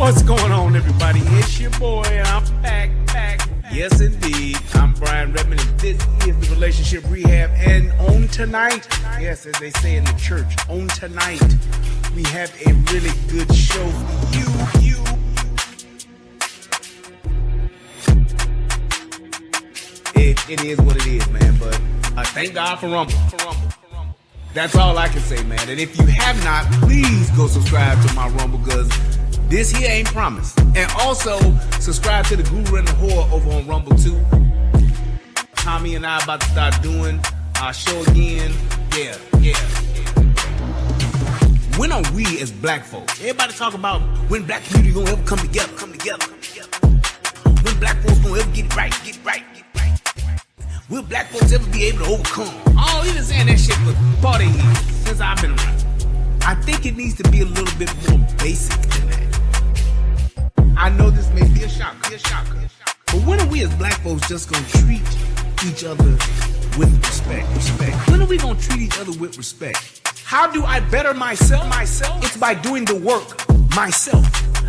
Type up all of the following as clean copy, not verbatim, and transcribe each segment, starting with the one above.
What's going on, everybody? It's your boy, and I'm back. Yes, indeed. I'm Brian Redmond, and this is the Relationship Rehab. And on tonight, yes, as they say in the church, on tonight, we have a really good show for you. It is what it is, man. But thank God for Rumble. That's all I can say, man. And if you have not, please go subscribe to my Rumble, because this here ain't promised. And also, subscribe to the Guru and the Whore over on Rumble too. Tommy and I about to start doing our show again. Yeah. When are we as black folks? Everybody talk about when black community gonna ever come together. When black folks gonna ever get it right. Will black folks ever be able to overcome? Oh, we've been saying that shit for 40 years since I've been around. I think it needs to be a little bit more basic than that. I know this may be a shocker. But when are we as black folks just gonna treat each other with respect? When are we gonna treat each other with respect? How do I better myself? It's by doing the work myself.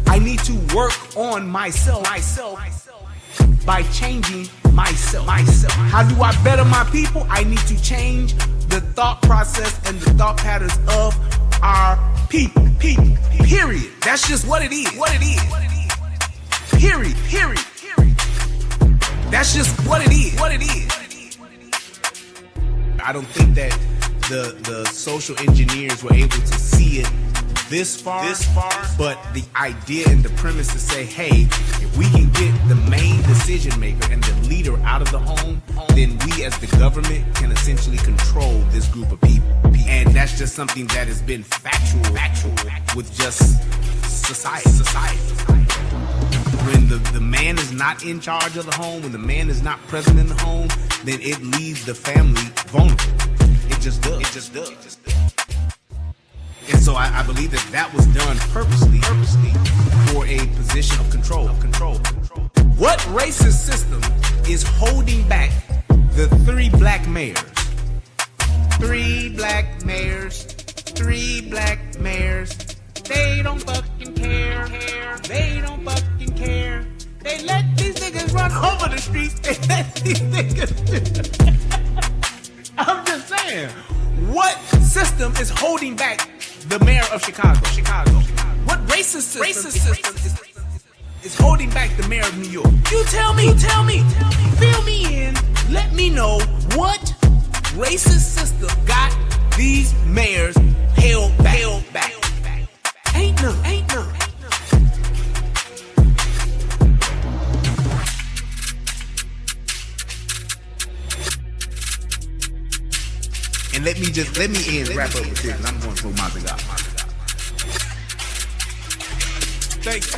I need to work on myself. By changing myself. How do I better my people? I need to change the thought process and the thought patterns of our people. Period. That's just what it is. Period. That's just what it is. I don't think that the social engineers were able to see it this far, but the idea and the premise to say, hey, if we can get the main decision maker and the leader out of the home, then we as the government can essentially control this group of people. And that's just something that has been factual with just society. When the man is not in charge of the home, when the man is not present in the home, then it leaves the family vulnerable. It just does. And so I believe that was done purposely for a position of control. What racist system is holding back the 3 black mayors? 3 black mayors. They don't fucking care. They let these niggas run over the streets. They let these niggas. I'm just saying. What system is holding back the mayor of Chicago? What racist system is holding back the mayor of New York? You tell me. Fill me in. Let me know what racist system got these mayors held back. Ain't none. And let me wrap up with this, and I'm going to throw my thing out. Thanks.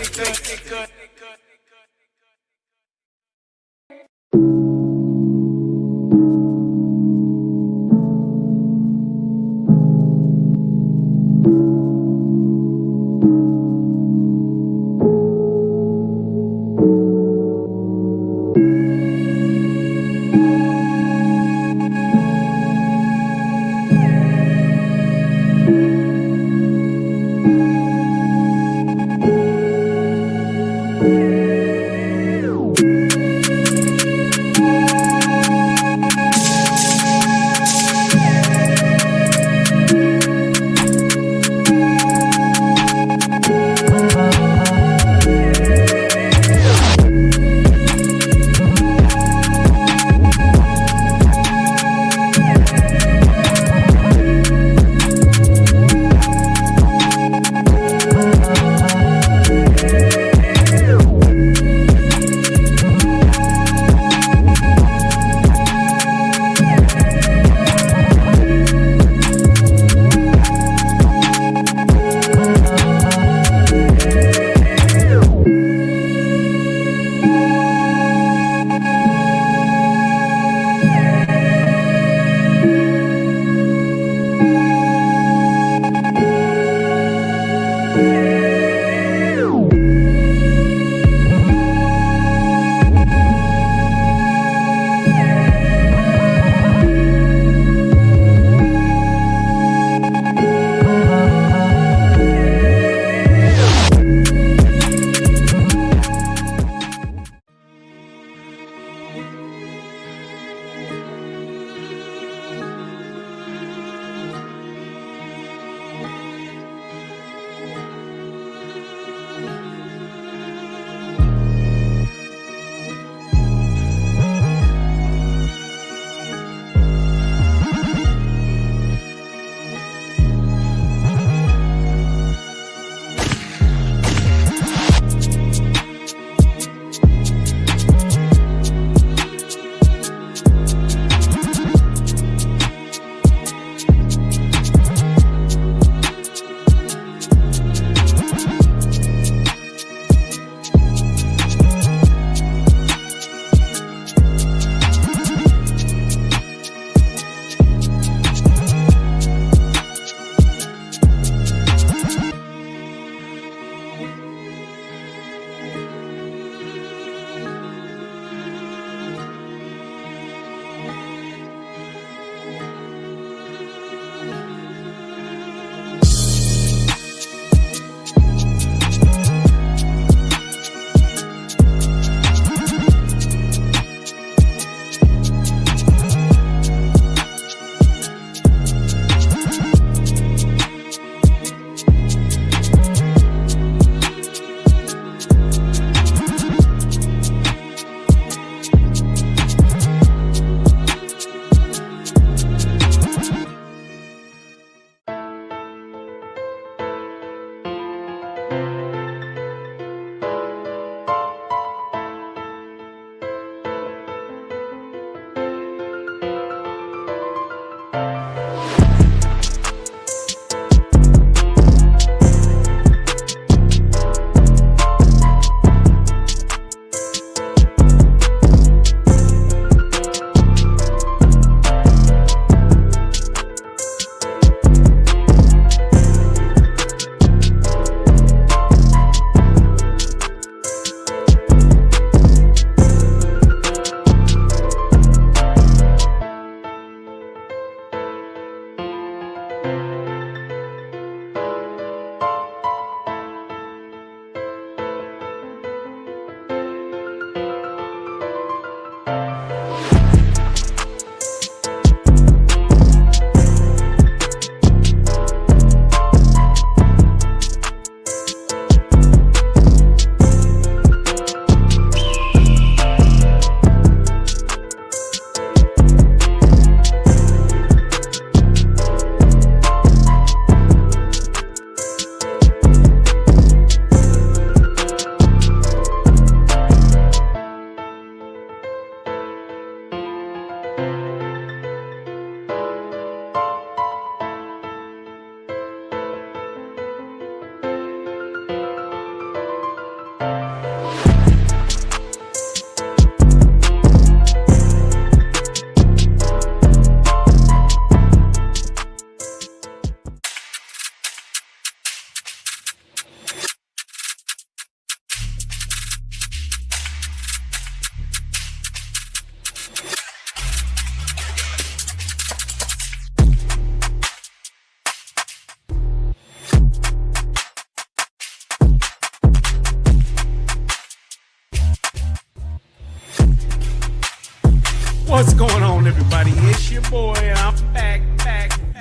What's going on, everybody? It's your boy, and I'm back.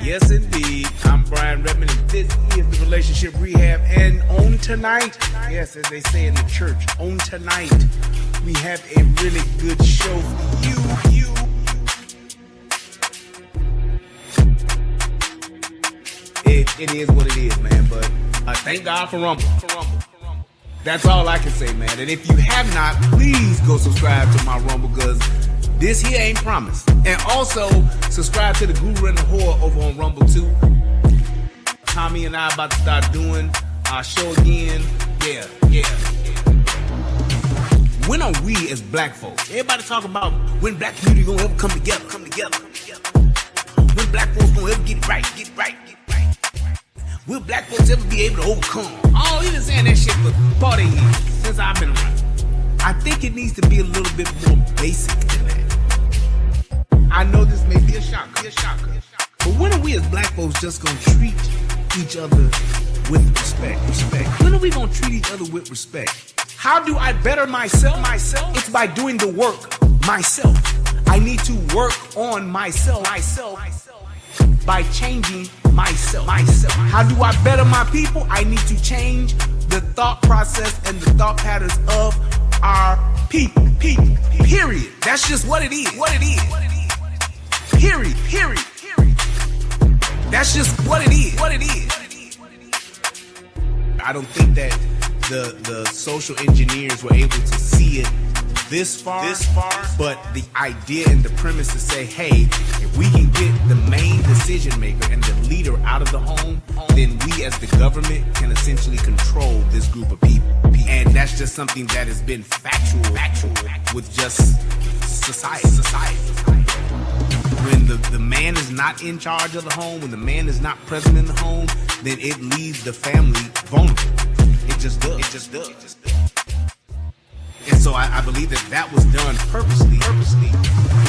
Yes, indeed. I'm Brian Redmond, and this is the Relationship Rehab. And on tonight, yes, as they say in the church, on tonight, we have a really good show for you. It is what it is, man. But thank God for Rumble. That's all I can say, man. And if you have not, please go subscribe to my Rumble, because this here ain't promised. And also, subscribe to the Guru and the Whore over on Rumble too. Tommy and I about to start doing our show again. Yeah. When are we as black folks? Everybody talk about when black community gonna ever come together. When black folks gonna ever get it right. Will black folks ever be able to overcome? Oh, he been saying that shit for 40 years since I've been around. I think it needs to be a little bit more basic than that. I know this may be a shocker. But when are we as black folks just gonna treat each other with respect? When are we gonna treat each other with respect? How do I better myself? It's by doing the work myself. I need to work on myself by changing myself. How do I better my people? I need to change the thought process and the thought patterns of our people. Period. That's just what it is. Period. That's just what it is. I don't think that the social engineers were able to see it this far, but the idea and the premise to say, hey, if we can get the main decision maker and the leader out of the home, then we as the government can essentially control this group of people. And that's just something that has been factual with just society. When the man is not in charge of the home, when the man is not present in the home, then it leaves the family vulnerable. It just does. And so I believe that was done purposely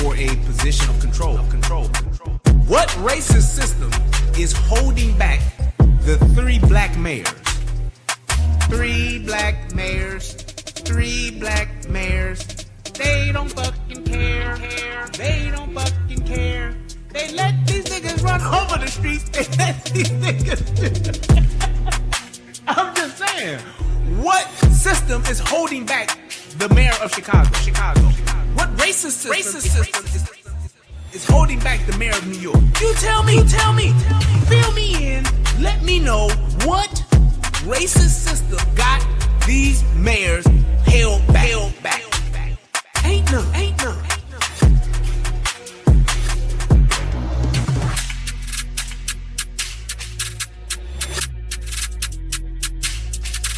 for a position of control. What racist system is holding back the 3 black mayors? 3 black mayors. They don't fucking care. They let these niggas run over the streets. They let these niggas. I'm just saying. What system is holding back the mayor of Chicago? What racist system is holding back the mayor of New York? You tell me. Fill me in. Let me know what racist system got these mayors held back. Ain't none.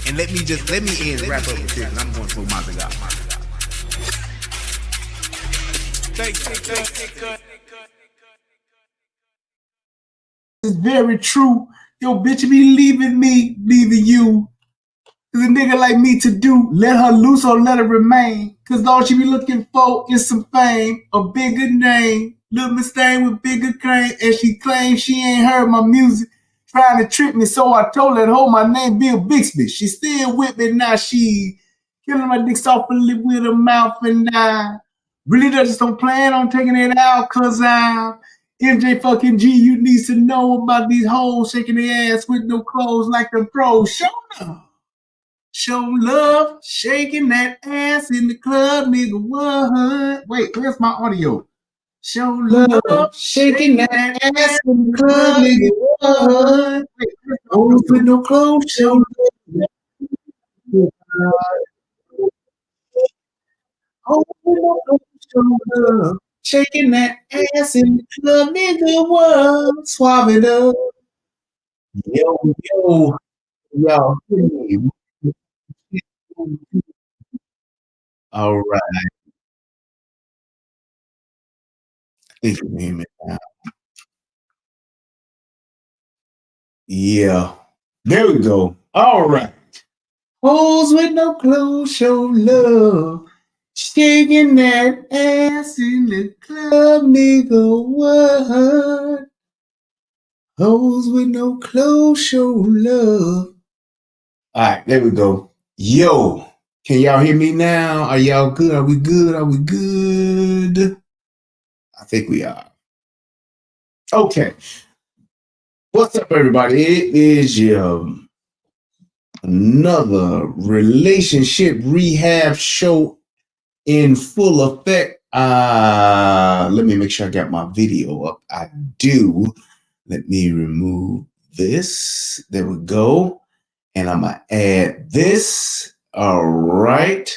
And let me end wrap up with this, and I'm going to throw my cigar. Thanks. It's very true. Yo, bitch, be leaving me, leaving you. Cause a nigga like me to do, let her loose or let her remain. Cause all she be looking for is some fame, a bigger name. Little Miss Thing with bigger claim, and she claims she ain't heard my music. Trying to trick me, so I told her to hold my name Bill Bixby. She still with me now, she killing my dick softly with her mouth, and I really just don't plan on taking it out, cause I'm MJ fucking G. You need to know about these hoes shaking their ass with no clothes like them pros. Show love, shaking that ass in the club, nigga. What? Wait, where's my audio? Show love, shaking that ass in the club, nigga. What? Hoes with no clothes, show love. Hoes with no clothes, show love. Shaking that ass in the club, nigga. What? Swab it up. Yo. All right. Thanks for hearing me now. Yeah. There we go. All right. Hoes with no clothes show love. Shaking that ass in the club, nigga. What? Hoes with no clothes show love. All right, there we go. Yo, can y'all hear me now? Are y'all good? Are we good? I think we are. Okay. What's up, everybody? It is your another relationship rehab show in full effect. Let me make sure I got my video up. I do. Let me remove this. There we go. And I'm going to add this. All right.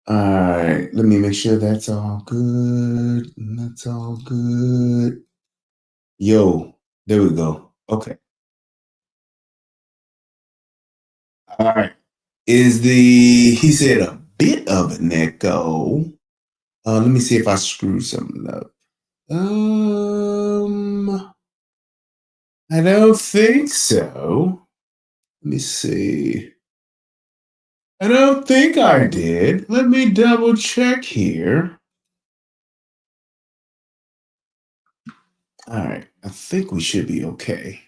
All right. Let me make sure that's all good. That's all good. Yo, there we go. Okay. All right. He said a bit of an echo. Let me see if I screwed something up. I don't think so. Let me see. I don't think I did. Let me double check here. All right. I think we should be okay.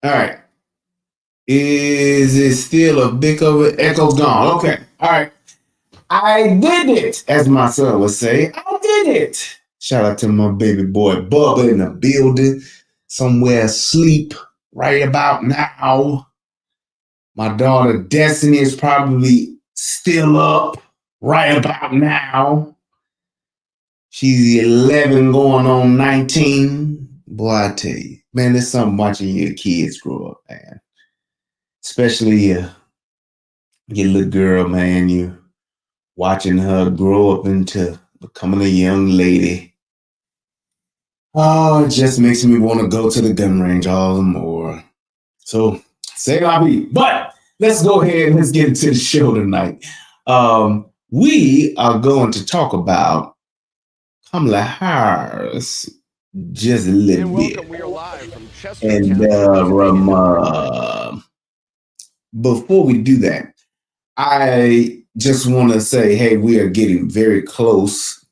All right. Is it still a bit of an echo gone? Okay. All right. I did it, as my son would say. I did it. Shout out to my baby boy Bubba in the building, somewhere asleep right about now. My daughter Destiny is probably still up right about now. She's 11 going on 19. Boy, I tell you, man, there's something watching your kids grow up, man. Especially your little girl, man. You watching her grow up into becoming a young lady. Oh, it just makes me want to go to the gun range all the more. So, say la vie. But let's go ahead and let's get into the show tonight. We are going to talk about Kamala Harris just a little bit. We are live from Chester And before we do that, I just want to say, hey, we are getting very close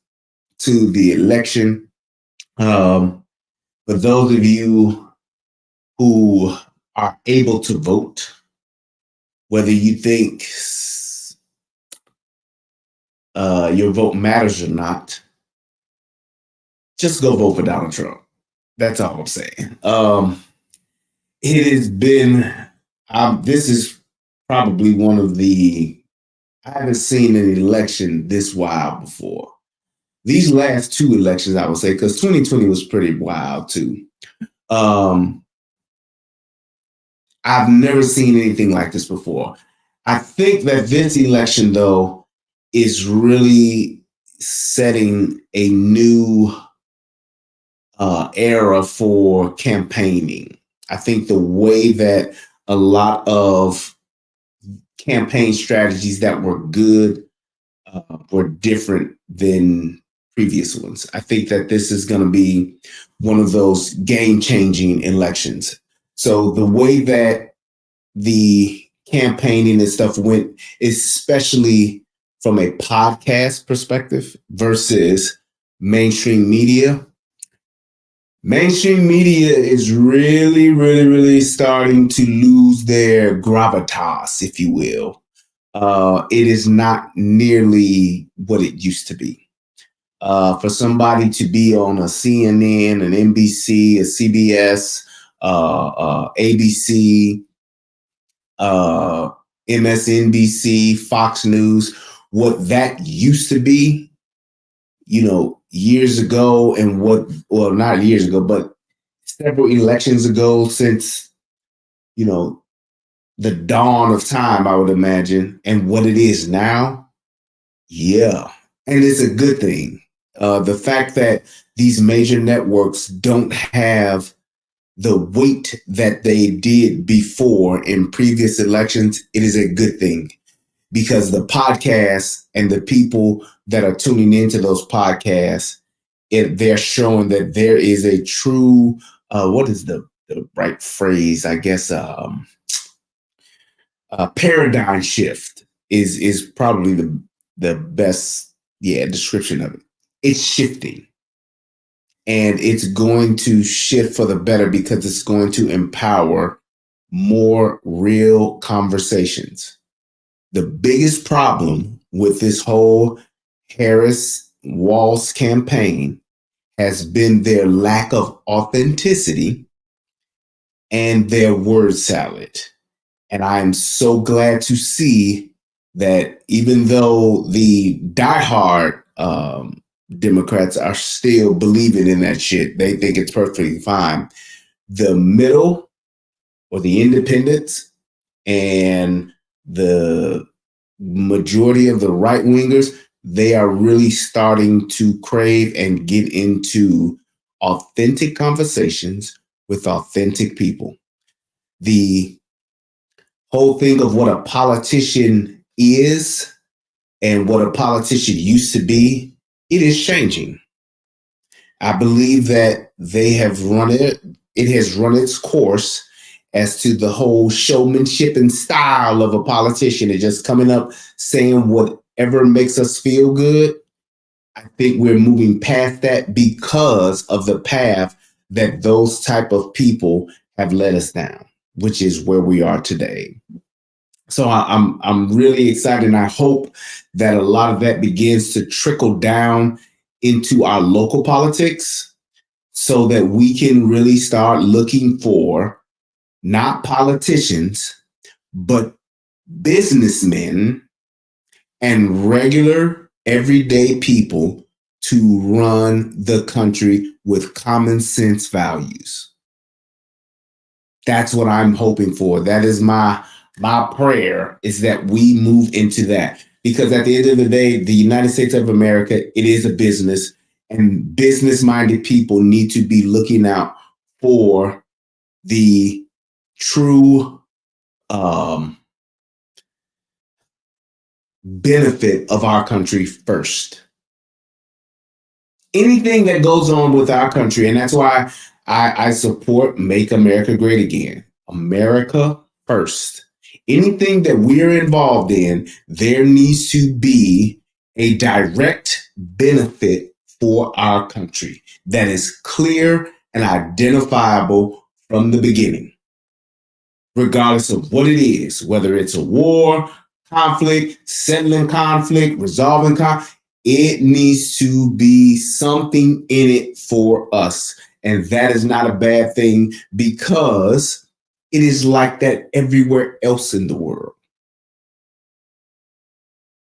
to the election. For those of you who are able to vote, whether you think your vote matters or not, just go vote for Donald Trump. That's all I'm saying. It has been, this is probably one of I haven't seen an election this wild before. These last two elections, I would say, because 2020 was pretty wild too. I've never seen anything like this before. I think that this election, though, is really setting a new era for campaigning. I think the way that a lot of campaign strategies that were good were different than previous ones. I think that this is going to be one of those game-changing elections. So the way that the campaigning and stuff went, especially from a podcast perspective versus mainstream media. Mainstream media is really, really, really starting to lose their gravitas, if you will. It is not nearly what it used to be. For somebody to be on a CNN, an NBC, a CBS, ABC, MSNBC, Fox News, what that used to be, years ago, and not years ago, but several elections ago, since, the dawn of time, I would imagine, and what it is now. Yeah. And it's a good thing. The fact that these major networks don't have the weight that they did before in previous elections, it is a good thing, because the podcasts and the people that are tuning into those podcasts, they're showing that there is a true, what is the right phrase? I guess paradigm shift is probably the best description of it. It's shifting. And it's going to shift for the better, because it's going to empower more real conversations. The biggest problem with this whole Harris Walz campaign has been their lack of authenticity and their word salad. And I am so glad to see that even though the diehard Democrats are still believing in that shit, they think it's perfectly fine. The middle or the independents and the majority of the right wingers, they are really starting to crave and get into authentic conversations with authentic people. The whole thing of what a politician is and what a politician used to be, it is changing. I believe that they have run it, it has run its course as to the whole showmanship and style of a politician and just coming up saying whatever makes us feel good. I think we're moving past that because of the path that those type of people have led us down, which is where we are today. So I'm really excited, and I hope that a lot of that begins to trickle down into our local politics so that we can really start looking for not politicians, but businessmen and regular everyday people to run the country with common sense values. That's what I'm hoping for. That is my prayer, is that we move into that. Because at the end of the day, the United States of America, it is a business, and business-minded people need to be looking out for the true benefit of our country first. Anything that goes on with our country, and that's why I support Make America Great Again. America first. Anything that we're involved in, there needs to be a direct benefit for our country that is clear and identifiable from the beginning, regardless of what it is, whether it's a war, conflict, settling conflict, resolving conflict. It needs to be something in it for us. And that is not a bad thing because it is like that everywhere else in the world.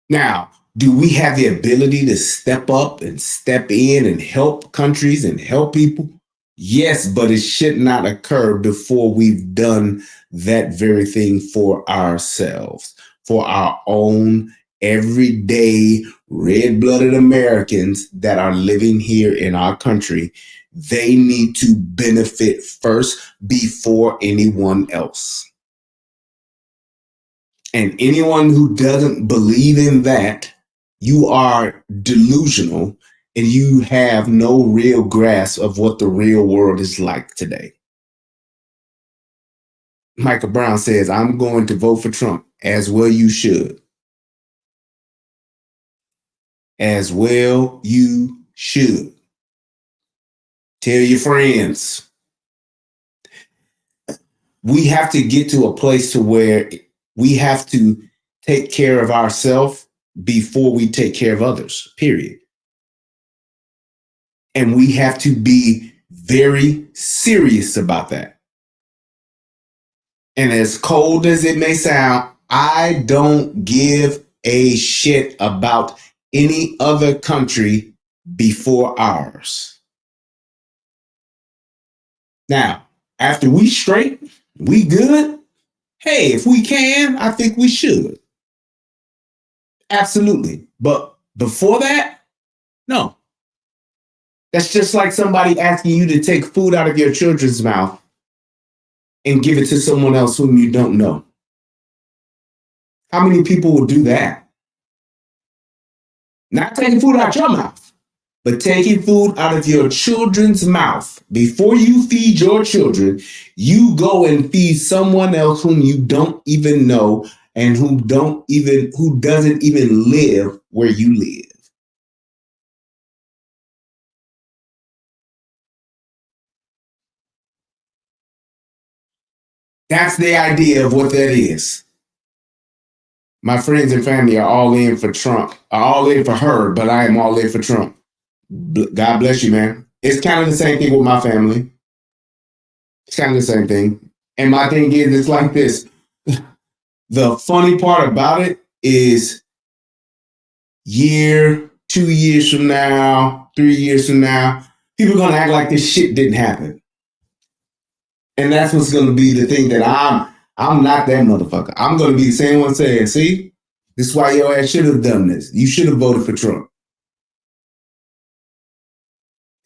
Now, do we have the ability to step up and step in and help countries and help people? Yes, but it should not occur before we've done that very thing for ourselves, for our own everyday red-blooded Americans that are living here in our country. They need to benefit first before anyone else. And anyone who doesn't believe in that, you are delusional and you have no real grasp of what the real world is like today. Michael Brown says, I'm going to vote for Trump. As well you should. As well you should. Tell your friends. We have to get to a place to where we have to take care of ourselves before we take care of others, period. And we have to be very serious about that. And as cold as it may sound, I don't give a shit about any other country before ours. Now, after we straight, we good. Hey, if we can, I think we should. Absolutely. But before that, no. That's just like somebody asking you to take food out of your children's mouth and give it to someone else whom you don't know. How many people will do that? Not taking food out your mouth, but taking food out of your children's mouth. Before you feed your children, you go and feed someone else whom you don't even know and who doesn't even live where you live. That's the idea of what that is. My friends and family are all in for Trump. Are all in for her, but I am all in for Trump. God bless you, man. It's kind of the same thing with my family. It's kind of the same thing. And my thing is, it's like this. The funny part about it is 2 years from now, 3 years from now, people are going to act like this shit didn't happen. And that's what's going to be the thing that I'm not that motherfucker. I'm going to be the same one saying, see, this is why your ass should have done this. You should have voted for Trump.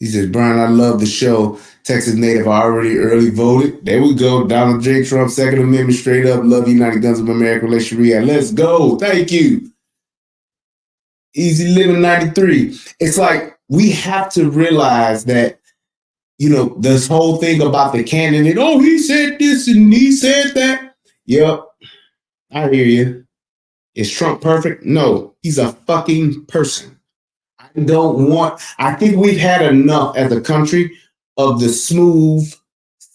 He says, Brian, I love the show. Texas native already early voted. There we go. Donald J. Trump, Second Amendment, straight up. Love United Guns of America, Relation Rehab. Let's go. Thank you. Easy Living 93. It's like we have to realize that, you know, this whole thing about the candidate, oh, he said this and he said that. Yep. I hear you. Is Trump perfect? No, he's a fucking person. I think we've had enough as a country of the smooth,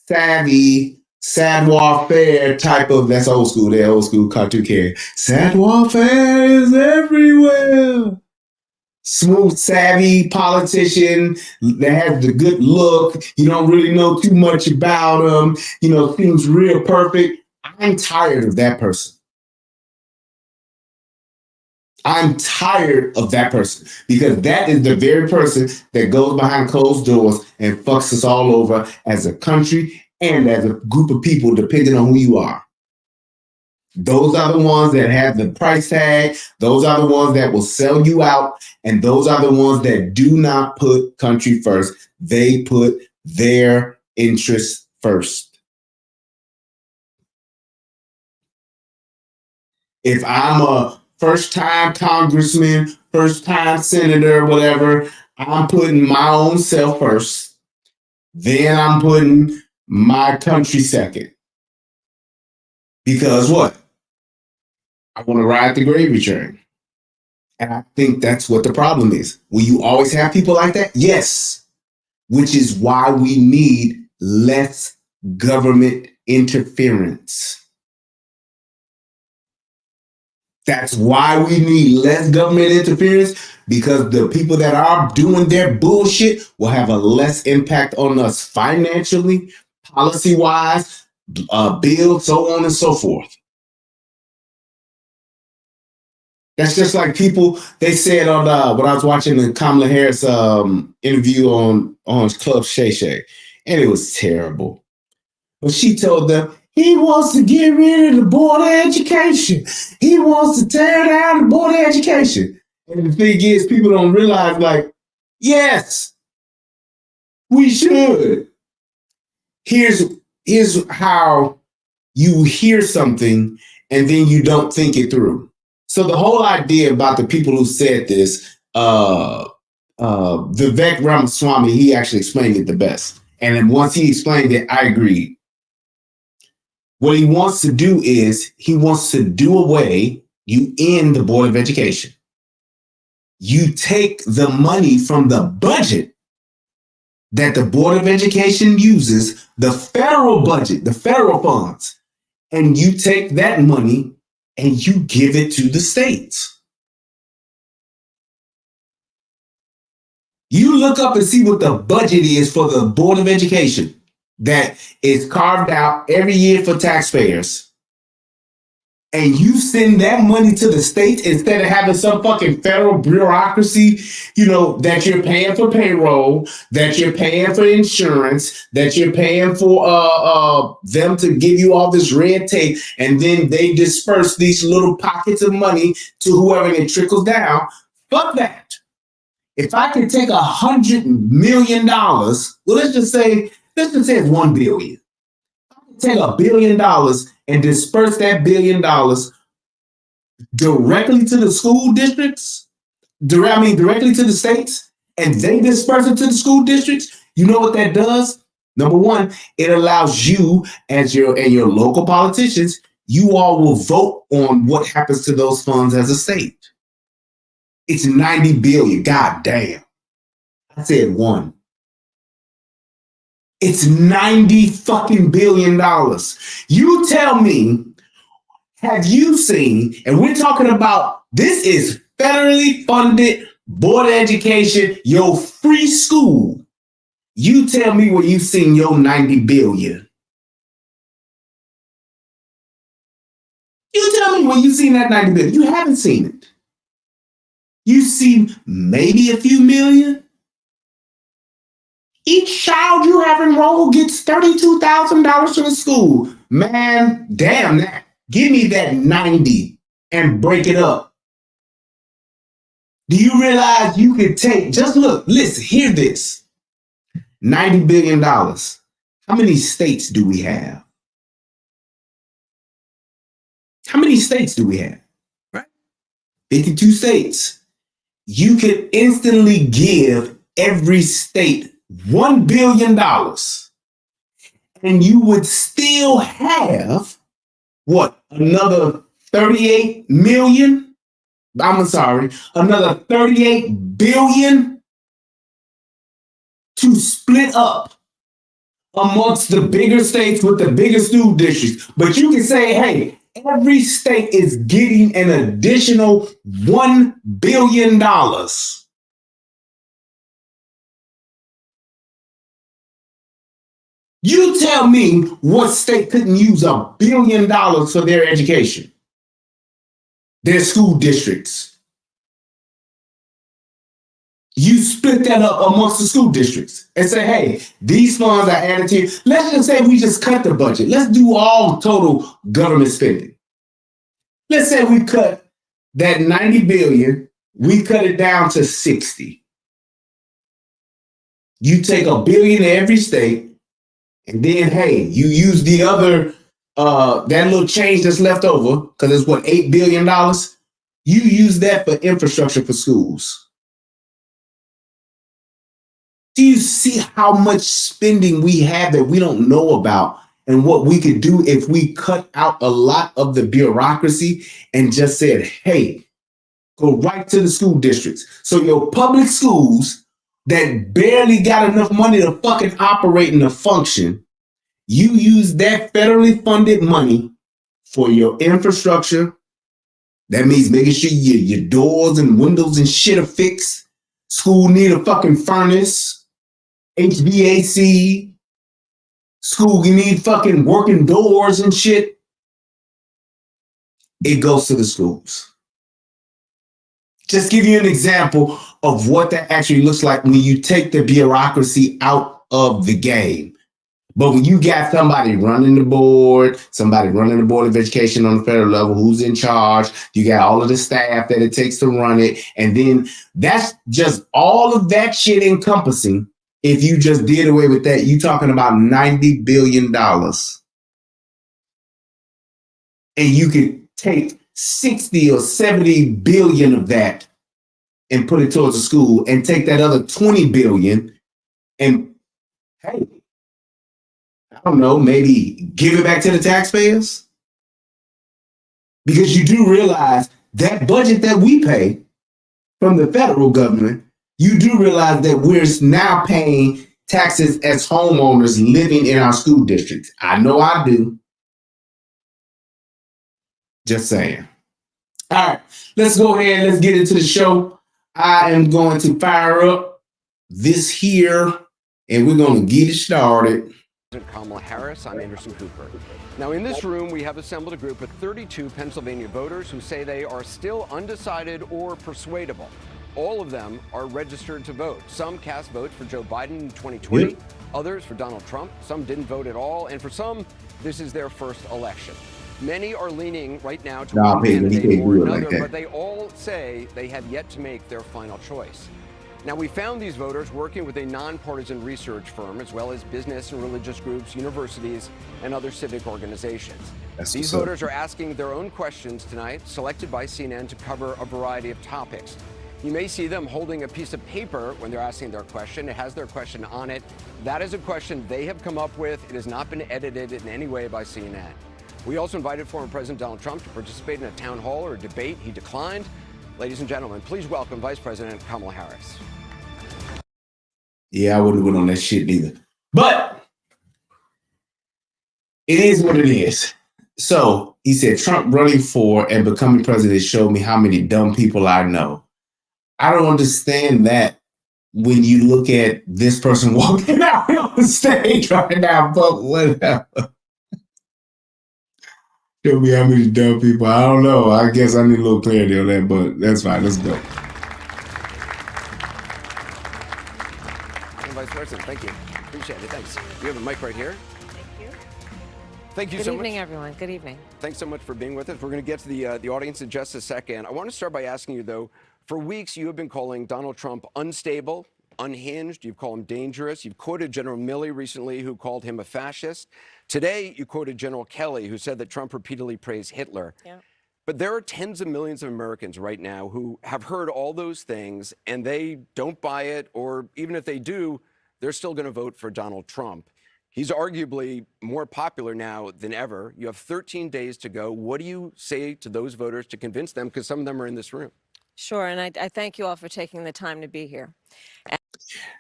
savvy, savoir-faire type of, that's old school cartoon character. Savoir-faire is everywhere. Smooth, savvy politician that has the good look. You don't really know too much about him. You know, seems real perfect. I'm tired of that person. I'm tired of that person because that is the very person that goes behind closed doors and fucks us all over as a country and as a group of people, depending on who you are. Those are the ones that have the price tag. Those are the ones that will sell you out. And those are the ones that do not put country first. They put their interests first. If I'm a first-time congressman, first-time senator, whatever, I'm putting my own self first. Then I'm putting my country second. Because what? I want to ride the gravy train. And I think that's what the problem is. Will you always have people like that? Yes. Which is why we need less government interference. That's why we need less government interference, because the people that are doing their bullshit will have a less impact on us financially, policy-wise, bills, so on and so forth. That's just like people, they said on when I was watching the Kamala Harris interview on Club Shay Shay, and it was terrible. But she told them, he wants to get rid of the board of education. He wants to tear down the board of education. And the thing is, people don't realize, like, yes, we should. Here's how you hear something and then you don't think it through. So the whole idea about the people who said this, Vivek Ramaswamy, he actually explained it the best. And then once he explained it, I agreed. What he wants to do is he wants to do away, you end the Board of Education. You take the money from the budget that the Board of Education uses, the federal budget, the federal funds, and you take that money and you give it to the states. You look up and see what the budget is for the Board of Education that is carved out every year for taxpayers. And you send that money to the states instead of having some fucking federal bureaucracy, you know, that you're paying for payroll, that you're paying for insurance, that you're paying for them to give you all this red tape, and then they disperse these little pockets of money to whoever and it trickles down. Fuck that. If I could take $100 million, well, let's just say it's $1 billion. Take $1 billion and disperse that $1 billion directly to the school districts, directly to the states, and they disperse it to the school districts. You know what that does? Number one, it allows you and your local politicians, you all will vote on what happens to those funds as a state. It's $90 billion. God damn. I said one. It's $90 fucking billion. You tell me have you seen, and we're talking about, this is federally funded board of education, your free school. You tell me where you've seen your 90 billion. You tell me when you've seen that 90 billion. You haven't seen it. You've seen maybe a few million. Each child you have enrolled gets $32,000 to the school. Man, damn that. Give me that 90 and break it up. Do you realize you could take, just look, listen, hear this. $90 billion. How many states do we have? How many states do we have? Right? 52 states. You could instantly give every state $1 billion. And you would still have, what, another 38 million? I'm sorry, another 38 billion to split up amongst the bigger states with the bigger school districts. But you can say, hey, every state is getting an additional $1 billion. You tell me what state couldn't use $1 billion for their education, their school districts. You split that up amongst the school districts and say, hey, these funds are added to you. Let's just say we just cut the budget. Let's do all total government spending. Let's say we cut that 90 billion, we cut it down to 60. You take $1 billion to every state, and then, hey, you use the other, that little change that's left over, because it's what, $8 billion? You use that for infrastructure for schools. Do you see how much spending we have that we don't know about, and what we could do if we cut out a lot of the bureaucracy and just said, hey, go right to the school districts. So your public schools that barely got enough money to fucking operate and to function, you use that federally funded money for your infrastructure. That means making sure your doors and windows and shit are fixed. School need a fucking furnace. HVAC, school, you need fucking working doors and shit. It goes to the schools. Just give you an example of what that actually looks like when you take the bureaucracy out of the game. But when you got somebody running the board of education on the federal level, who's in charge, you got all of the staff that it takes to run it. And then that's just all of that shit encompassing. If you just did away with that, you're talking about $90 billion. And you could take 60 or 70 billion of that and put it towards a school, and take that other 20 billion and, hey, I don't know, maybe give it back to the taxpayers. Because you do realize that budget that we pay from the federal government, you do realize that we're now paying taxes as homeowners living in our school districts. I know I do. Just saying. All right, let's go ahead. Let's get into the show. I am going to fire up this here, and we're going to get it started. Kamala Harris, I'm Anderson Cooper. Now, in this room, we have assembled a group of 32 Pennsylvania voters who say they are still undecided or persuadable. All of them are registered to vote. Some cast votes for Joe Biden in 2020, yep. Others for Donald Trump. Some didn't vote at all, and for some, this is their first election. Many are leaning right now to one candidate or another, but they all say they have yet to make their final choice. Now, we found these voters working with a nonpartisan research firm, as well as business and religious groups, universities, and other civic organizations. These voters are asking their own questions tonight, selected by CNN to cover a variety of topics. You may see them holding a piece of paper when they're asking their question. It has their question on it. That is a question they have come up with. It has not been edited in any way by CNN. We also invited former President Donald Trump to participate in a town hall or a debate. He declined. Ladies and gentlemen, please welcome Vice President Kamala Harris. Yeah, I wouldn't have went on that shit either. But it is what it is. So he said, Trump running for and becoming president showed me how many dumb people I know. I don't understand that when you look at this person walking out on the stage right now, but whatever. Show me how many dumb people. I don't know. I guess I need a little clarity on that, but that's fine. Let's go. Vice President, thank you. Appreciate it. Thanks. We have a mic right here. Thank you. Thank you Good so much. Good evening, everyone. Good evening. Thanks so much for being with us. We're going to get to the audience in just a second. I want to start by asking you, though, for weeks you have been calling Donald Trump unstable, unhinged. You've called him dangerous. You've quoted General Milley recently, who called him a fascist. Today, you quoted General Kelly, who said that Trump repeatedly praised Hitler. Yeah. But there are tens of millions of Americans right now who have heard all those things, and they don't buy it, or even if they do, they're still going to vote for Donald Trump. He's arguably more popular now than ever. You have 13 days to go. What do you say to those voters to convince them? Because some of them are in this room. Sure, and I thank you all for taking the time to be here.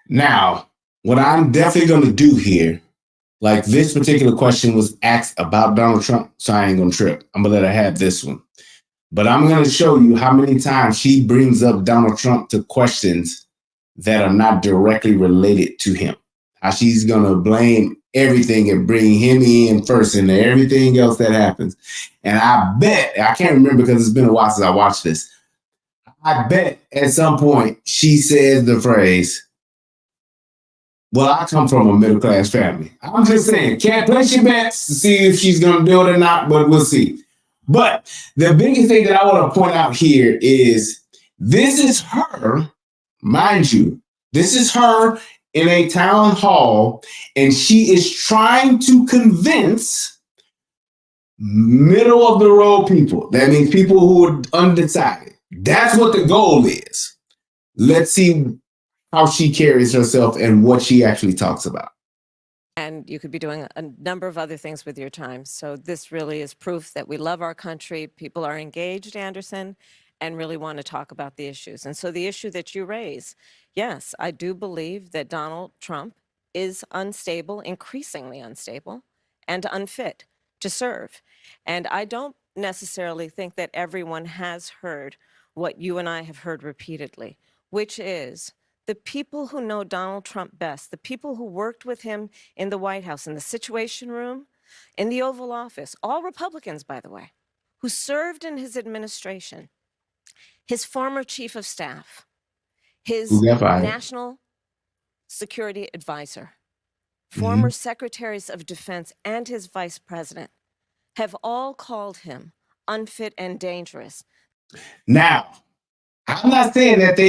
Now, what I'm definitely going to do here, like this particular question was asked about Donald Trump, so I ain't going to trip. I'm going to let her have this one. But I'm going to show you how many times she brings up Donald Trump to questions that are not directly related to him. How she's going to blame everything and bring him in first and everything else that happens. And I bet, I can't remember because it's been a while since I watched this. I bet at some point she says the phrase, well, I come from a middle-class family. I'm just saying, can't place your bets to see if she's going to do it or not, but we'll see. But the biggest thing that I want to point out here is this is her, mind you, this is her in a town hall, and she is trying to convince middle of the road people. That means people who are undecided. That's what the goal is. Let's see how she carries herself and what she actually talks about. And you could be doing a number of other things with your time. So this really is proof that we love our country. People are engaged, Anderson, and really want to talk about the issues. And so the issue that you raise, yes, I do believe that Donald Trump is unstable, increasingly unstable, and unfit to serve. And I don't necessarily think that everyone has heard what you and I have heard repeatedly, which is the people who know Donald Trump best, the people who worked with him in the White House, in the Situation Room, in the Oval Office, all Republicans, by the way, who served in his administration, his former chief of staff, his national security advisor, former secretaries of defense, and his vice president have all called him unfit and dangerous. Now, I'm not saying that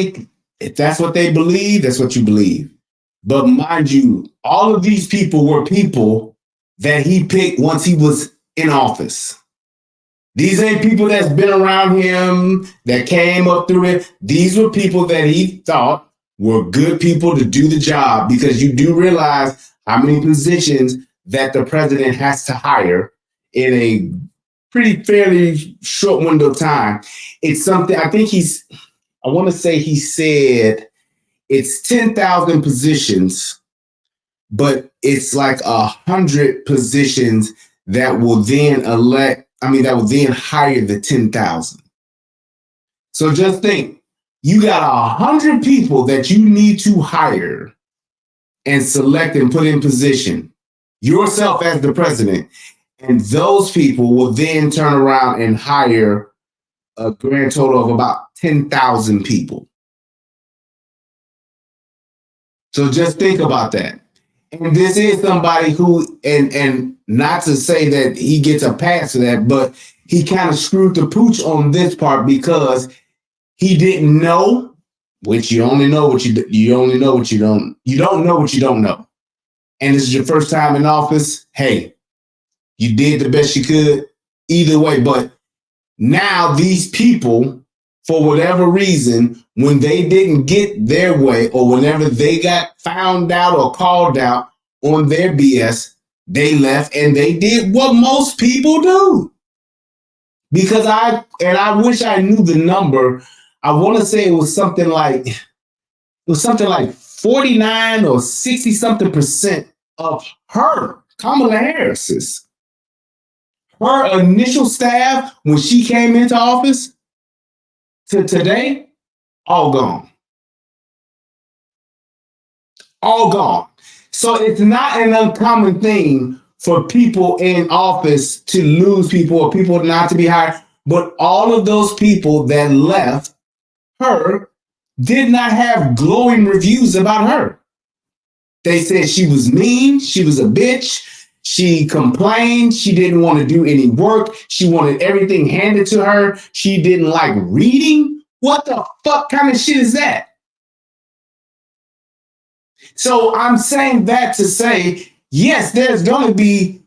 if that's what they believe, that's what you believe. But mind you, all of these people were people that he picked once he was in office. These ain't people that's been around him, that came up through it. These were people that he thought were good people to do the job, because you do realize how many positions that the president has to hire in a pretty fairly short window of time. It's something, I want to say he said it's 10,000 positions, but it's like 100 positions that will then that will then hire the 10,000. So just think, you got 100 people that you need to hire and select and put in position, yourself as the president, and those people will then turn around and hire a grand total of about 10,000 people. So just think about that. And this is somebody who, and not to say that he gets a pass for that, but he kind of screwed the pooch on this part, because he didn't know, which you only know what you only know what you don't know what you don't know. And this is your first time in office. Hey, you did the best you could either way. But now these people, for whatever reason, when they didn't get their way, or whenever they got found out or called out on their BS, they left and they did what most people do. Because I wish I knew the number. I want to say it was something like 49 or 60 something % of Kamala Harris's Her initial staff, when she came into office to today, all gone. All gone. So it's not an uncommon thing for people in office to lose people or people not to be hired. But all of those people that left her did not have glowing reviews about her. They said she was mean, she was a bitch, she complained, she didn't want to do any work, she wanted everything handed to her, she didn't like reading. What the fuck kind of shit is that? So I'm saying that to say, yes, there's going to be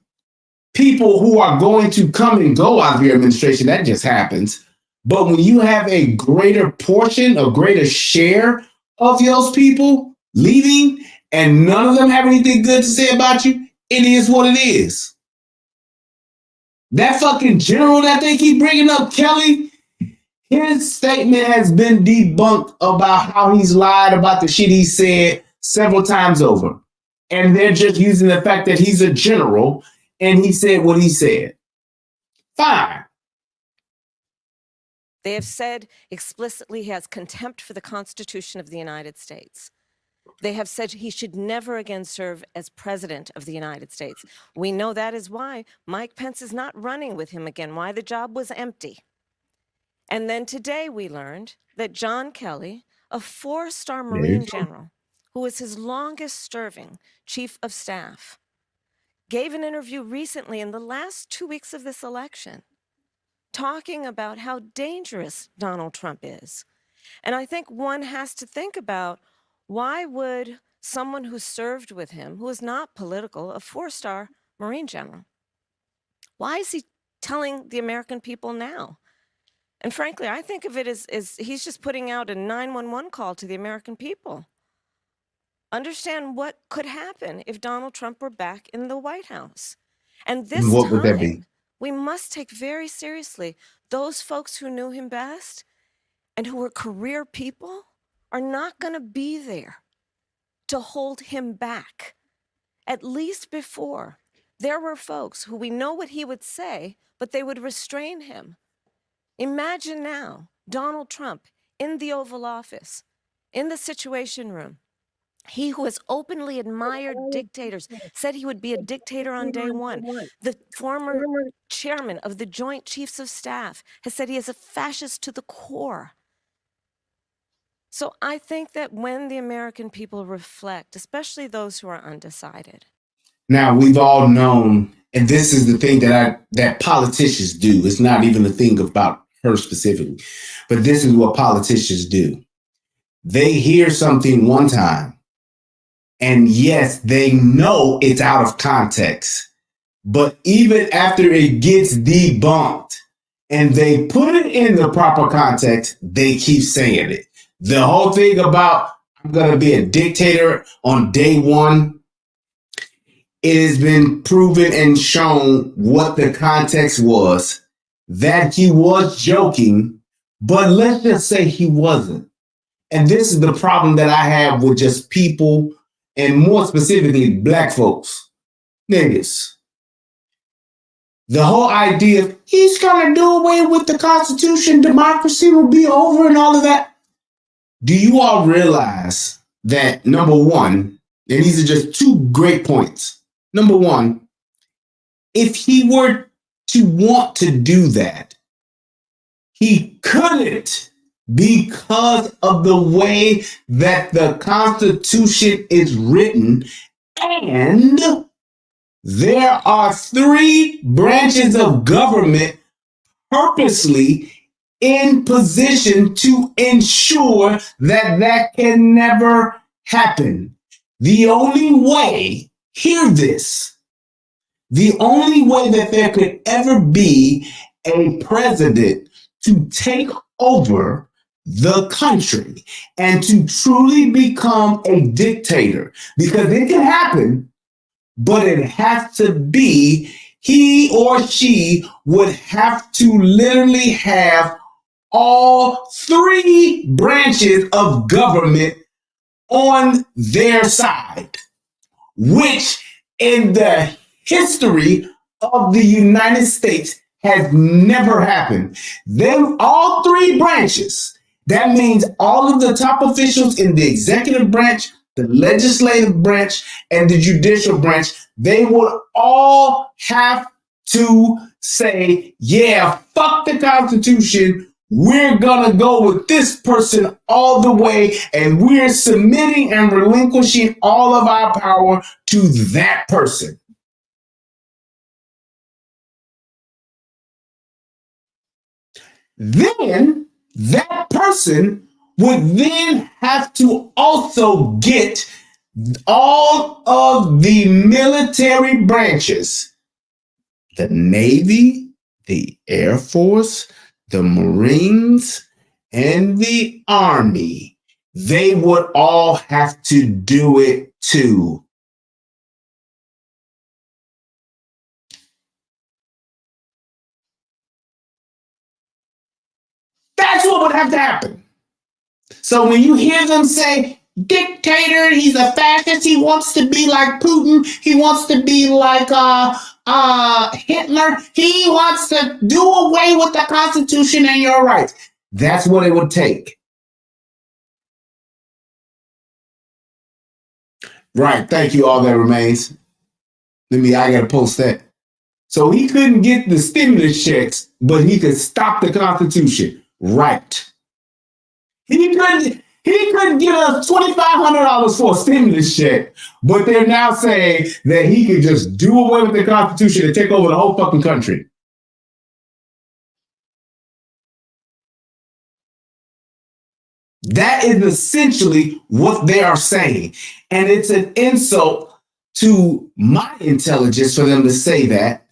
people who are going to come and go out of your administration. That just happens. But when you have a greater portion, a greater share of those people leaving, and none of them have anything good to say about you, it is what it is. That fucking general that they keep bringing up, Kelly, his statement has been debunked about how he's lied about the shit he said several times over. And they're just using the fact that he's a general and he said what he said. Fine. They have said explicitly he has contempt for the Constitution of the United States. They have said he should never again serve as president of the United States. We know that is why Mike Pence is not running with him again, why the job was empty. And then today we learned that John Kelly, a 4-star Marine general, who was his longest serving chief of staff, gave an interview recently in the last 2 weeks of this election, talking about how dangerous Donald Trump is. And I think one has to think about, why would someone who served with him, who is not political, a 4-star Marine general, why is he telling the American people now? And frankly, I think of it as he's just putting out a 911 call to the American people. Understand what could happen if Donald Trump were back in the White House. And this What would that be? We must take very seriously those folks who knew him best and who were career people are not going to be there to hold him back. At least before, there were folks who we know what he would say, but they would restrain him. Imagine now Donald Trump in the Oval Office, in the Situation Room. He who has openly admired dictators, said he would be a dictator on day one. The former chairman of the Joint Chiefs of Staff has said he is a fascist to the core. So I think that when the American people reflect, especially those who are undecided. Now, we've all known, and this is the thing that politicians do. It's not even a thing about her specifically, but this is what politicians do. They hear something one time, and yes, they know it's out of context. But even after it gets debunked and they put it in the proper context, they keep saying it. The whole thing about I'm going to be a dictator on day one, it has been proven and shown what the context was, that he was joking, but let's just say he wasn't. And this is the problem that I have with just people, and more specifically, black folks, niggas. The whole idea of he's going to do away with the Constitution, democracy will be over and all of that. Do you all realize that, number one, and these are just two great points. Number one, if he were to want to do that, he couldn't, because of the way that the Constitution is written, and there are 3 branches of government purposely in position to ensure that that can never happen. The only way, hear this, the only way that there could ever be a president to take over the country and to truly become a dictator, because it can happen, but it has to be, he or she would have to literally have all 3 branches of government on their side, which in the history of the United States has never happened. Them, all three branches, that means all of the top officials in the executive branch, the legislative branch, and the judicial branch, they would all have to say, yeah, fuck the Constitution. We're going to go with this person all the way, and we're submitting and relinquishing all of our power to that person. Then that person would then have to also get all of the military branches, the Navy, the Air Force, the Marines, and the Army. They would all have to do it too. That's what would have to happen. So when you hear them say, dictator, he's a fascist, he wants to be like Putin, he wants to be like Hitler, he wants to do away with the Constitution and your rights. That's what it would take. Right, thank you, all that remains. I gotta post that. So he couldn't get the stimulus checks, but he could stop the Constitution. Right. He couldn't get us $2,500 for a stimulus check, but they're now saying that he could just do away with the Constitution and take over the whole fucking country. That is essentially what they are saying. And it's an insult to my intelligence for them to say that.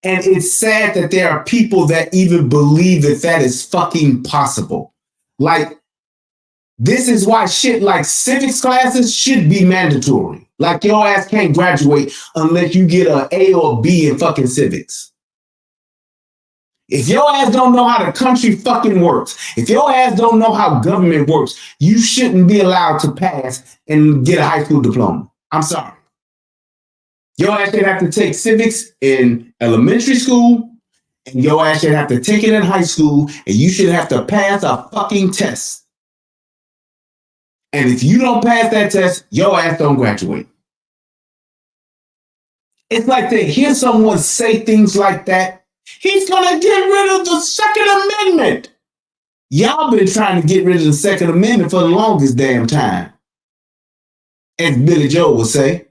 And it's sad that there are people that even believe that that is fucking possible. Like, this is why shit like civics classes should be mandatory. Like, your ass can't graduate unless you get an A or a B in fucking civics. If your ass don't know how the country fucking works, if your ass don't know how government works, you shouldn't be allowed to pass and get a high school diploma. I'm sorry. Your ass should have to take civics in elementary school, and your ass should have to take it in high school, and you should have to pass a fucking test. And if you don't pass that test, your ass don't graduate. It's like to hear someone say things like that. He's gonna get rid of the Second Amendment. Y'all been trying to get rid of the Second Amendment for the longest damn time. As Billy Joel would say.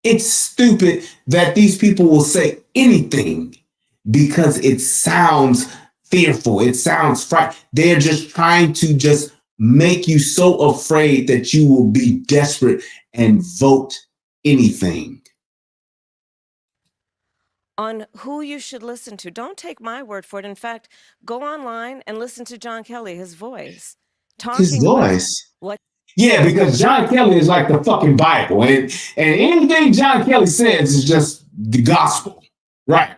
It's stupid that these people will say anything because it sounds fearful. It sounds frightening. They're just trying to just make you so afraid that you will be desperate and vote anything. On who you should listen to. Don't take my word for it. In fact, go online and listen to John Kelly, his voice. His voice? What? Yeah, because John Kelly is like the fucking Bible. And anything John Kelly says is just the gospel. Right.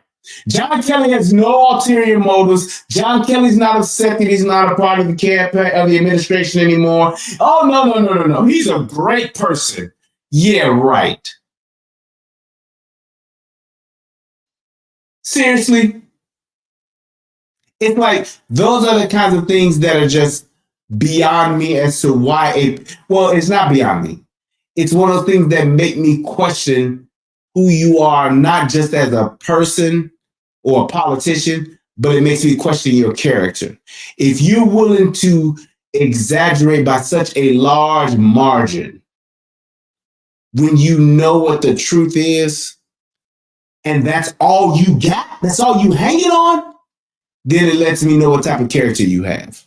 John Kelly has no ulterior motives. John Kelly's not upset that he's not a part of the campaign of the administration anymore. Oh, no. He's a great person. Yeah, right. Seriously? It's like those are the kinds of things that are just beyond me as to why it's not beyond me. It's one of those things that make me question who you are, not just as a person or a politician, but it makes me question your character. If you're willing to exaggerate by such a large margin when you know what the truth is, and that's all you got, that's all you hanging on, then it lets me know what type of character you have.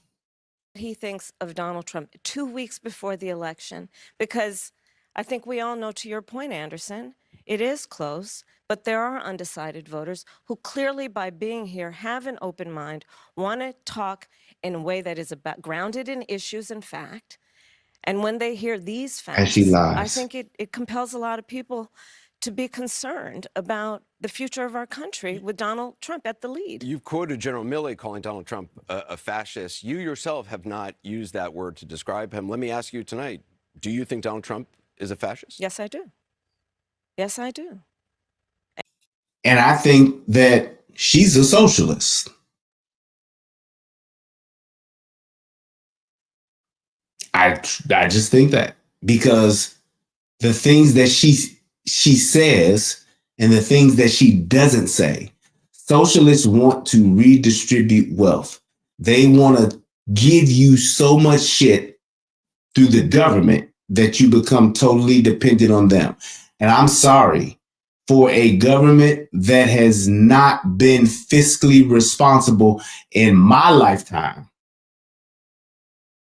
He thinks of Donald Trump 2 weeks before the election, because I think we all know, to your point, Anderson, it is close, but there are undecided voters who clearly, by being here, have an open mind, want to talk in a way that is grounded in issues and fact. And when they hear these facts, I think it compels a lot of people to be concerned about the future of our country with Donald Trump at the lead. You've quoted General Milley calling Donald Trump a fascist. You yourself have not used that word to describe him. Let me ask you tonight, do you think Donald Trump is a fascist? Yes, I do. Yes, I do. And I think that she's a socialist. I just think that because the things that she says and the things that she doesn't say, socialists want to redistribute wealth. They want to give you so much shit through the government that you become totally dependent on them. And I'm sorry for a government that has not been fiscally responsible in my lifetime.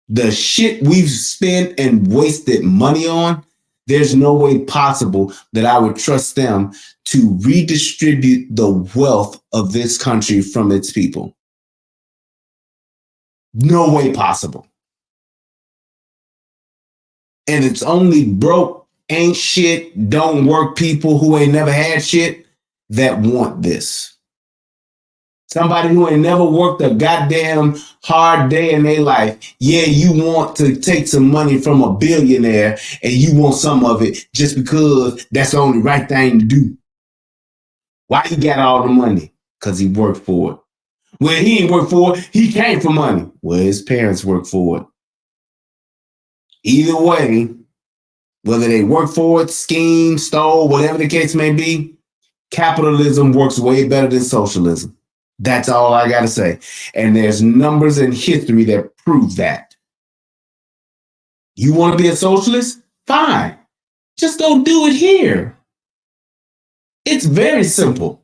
The shit we've spent and wasted money on, there's no way possible that I would trust them to redistribute the wealth of this country from its people. No way possible. And it's only broke, ain't shit, don't work people who ain't never had shit that want this. Somebody who ain't never worked a goddamn hard day in their life. Yeah, you want to take some money from a billionaire and you want some of it just because that's the only right thing to do. Why he got all the money? Because he worked for it. Well, he ain't worked for it. He came for money. Well, his parents worked for it. Either way, whether they work for it, scheme, stole, whatever the case may be, capitalism works way better than socialism. That's all I got to say. And there's numbers in history that prove that. You want to be a socialist? Fine. Just don't do it here. It's very simple.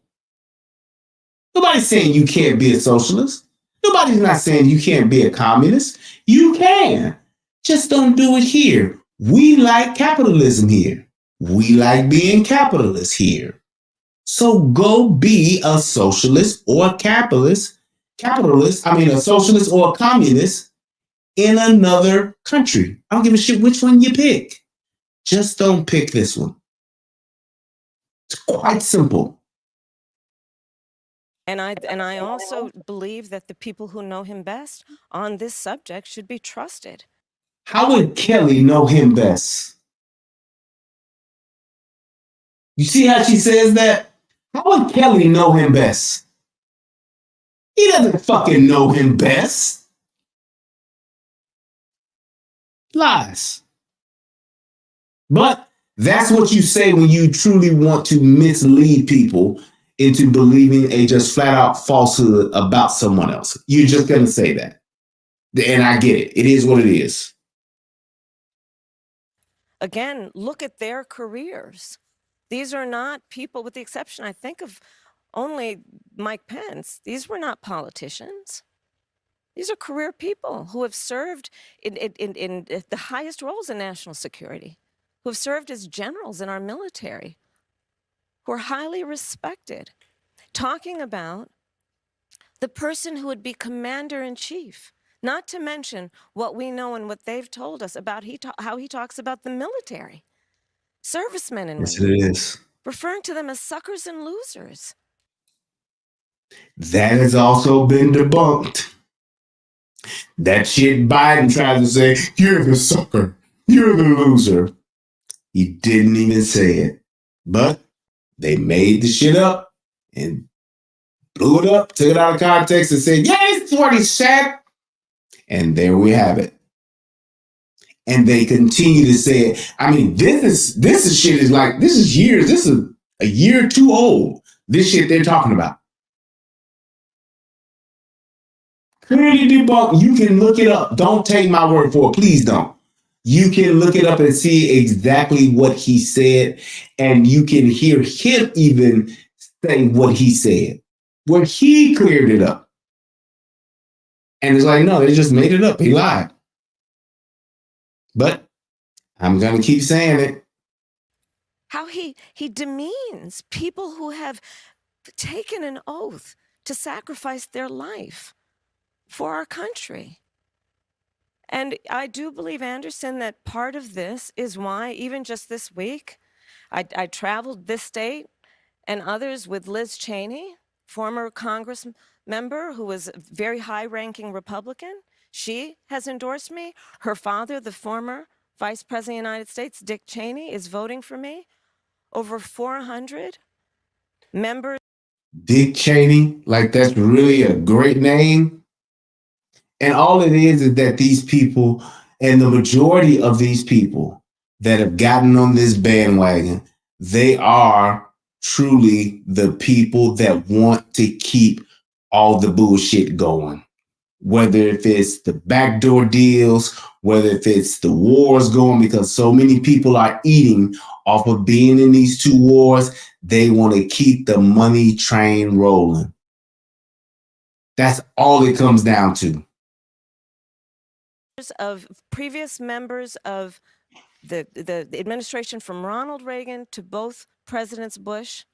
Nobody's saying you can't be a socialist. Nobody's not saying you can't be a communist. You can. Just don't do it here. We like capitalism here. We like being capitalists here. So go be a socialist or a a socialist or a communist in another country. I don't give a shit which one you pick. Just don't pick this one. It's quite simple. And I also believe that the people who know him best on this subject should be trusted. How would Kelly know him best? You see how she says that? How would Kelly know him best? He doesn't fucking know him best. Lies. But that's what you say when you truly want to mislead people into believing a just flat out falsehood about someone else. You're just going to say that. And I get it. It is what it is. Again, look at their careers. These are not people, with the exception, I think, of only Mike Pence. These were not politicians. These are career people who have served in the highest roles in national security, who have served as generals in our military, who are highly respected. Talking about the person who would be commander-in-chief, not to mention what we know and what they've told us about how he talks about the military, servicemen and Yes, women, it is. referring to them as suckers and losers. That has also been debunked. That shit Biden tried to say, you're the sucker, you're the loser. He didn't even say it. But they made the shit up and blew it up, took it out of context and said, yeah, this is what he said. And there we have it. And they continue to say it. I mean, this is shit is like, this is years, this is a year or two old. This shit they're talking about. Clearly debunked. You can look it up. Don't take my word for it. Please don't. You can look it up and see exactly what he said. And you can hear him even say what he said, where he cleared it up. And it's like, no, they just made it up. He lied. But I'm going to keep saying it. How he demeans people who have taken an oath to sacrifice their life for our country. And I do believe, Anderson, that part of this is why, even just this week, I traveled this state and others with Liz Cheney, former Congress member who was a very high-ranking Republican. She has endorsed me. Her father, the former Vice President of the United States, Dick Cheney, is voting for me. over 400 members. Dick Cheney, like that's really a great name. And all it is that these people, and the majority of these people that have gotten on this bandwagon, they are truly the people that want to keep all the bullshit going. Whether if it's the backdoor deals, whether if it's the wars going, because so many people are eating off of being in these two wars, they want to keep the money train rolling. That's all it comes down to. Of previous members of the administration, from Ronald Reagan to both Presidents Bush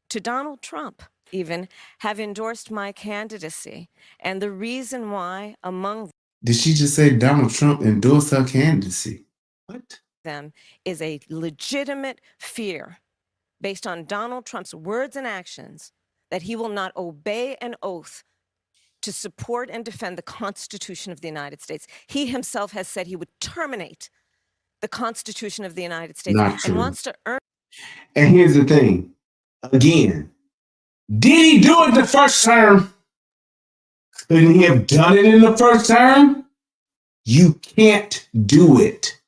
to Donald Trump, even, have endorsed my candidacy. And the reason why, among Did she just say Donald Trump endorsed her candidacy? What? them, is a legitimate fear based on Donald Trump's words and actions that he will not obey an oath to support and defend the Constitution of the United States. He himself has said he would terminate the Constitution of the United States and wants to earn. And here's the thing. Again, did he do it the first term? Couldn't he have done it in the first term? You can't do it.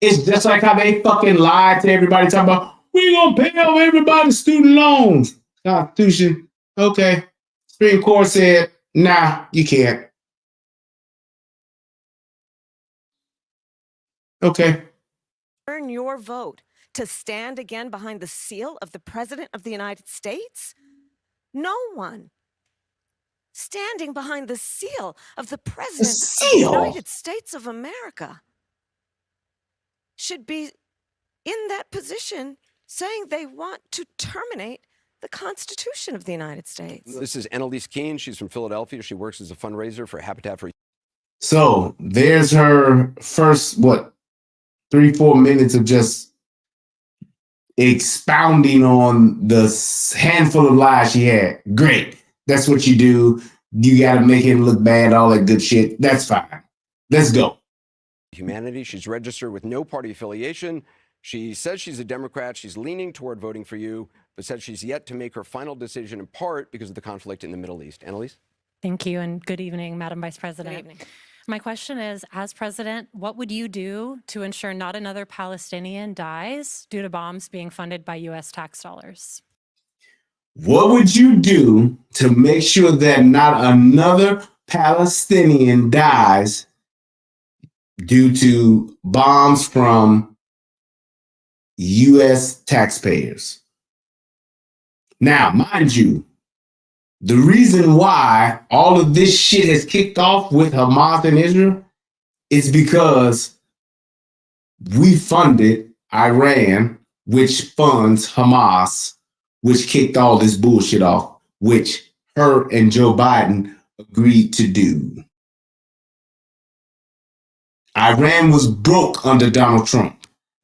It's just like how they fucking lied to everybody talking about, we're going to pay off everybody's student loans. Constitution. Okay. Supreme Court said, nah, you can't. Okay. Earn your vote to stand again behind the seal of the President of the United States? No one standing behind the seal of the President of the United States of America should be in that position saying they want to terminate the Constitution of the United States. This is Annalise Keene. She's from Philadelphia. She works as a fundraiser for Habitat for. So there's her first, 3-4 minutes of just expounding on the handful of lies she had. Great. That's what you do. You got to make him look bad, all that good shit. That's fine. Let's go. Humanity. She's registered with no party affiliation. She says she's a Democrat. She's leaning toward voting for you, but said she's yet to make her final decision, in part because of the conflict in the Middle East. Annalise? Thank you, and good evening, Madam Vice President. Good evening. My question is, as president, what would you do to ensure not another Palestinian dies due to bombs being funded by U.S. tax dollars? What would you do to make sure that not another Palestinian dies due to bombs from U.S. taxpayers? Now, mind you, the reason why all of this shit has kicked off with Hamas and Israel is because we funded Iran, which funds Hamas, which kicked all this bullshit off, which her and Joe Biden agreed to do. Iran was broke under Donald Trump.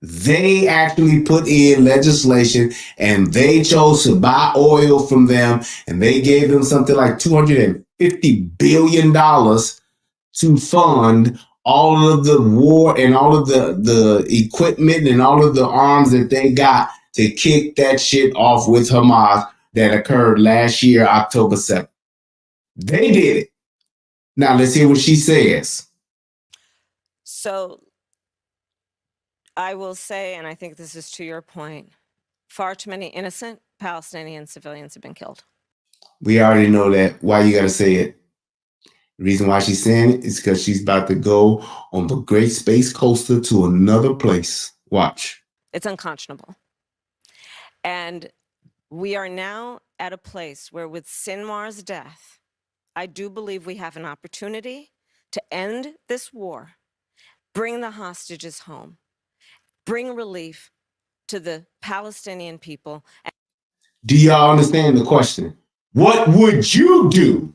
They actually put in legislation and they chose to buy oil from them, and they gave them something like $250 billion to fund all of the war and all of the equipment and all of the arms that they got to kick that shit off with Hamas that occurred last year, October 7th. They did it. Now let's hear what she says. So I will say, and I think this is to your point, far too many innocent Palestinian civilians have been killed. We already know that. Why you got to say it? The reason why she's saying it is because she's about to go on the Great Space Coaster to another place. Watch. It's unconscionable. And we are now at a place where, with Sinwar's death, I do believe we have an opportunity to end this war, bring the hostages home, bring relief to the Palestinian people. Do y'all understand the question? What would you do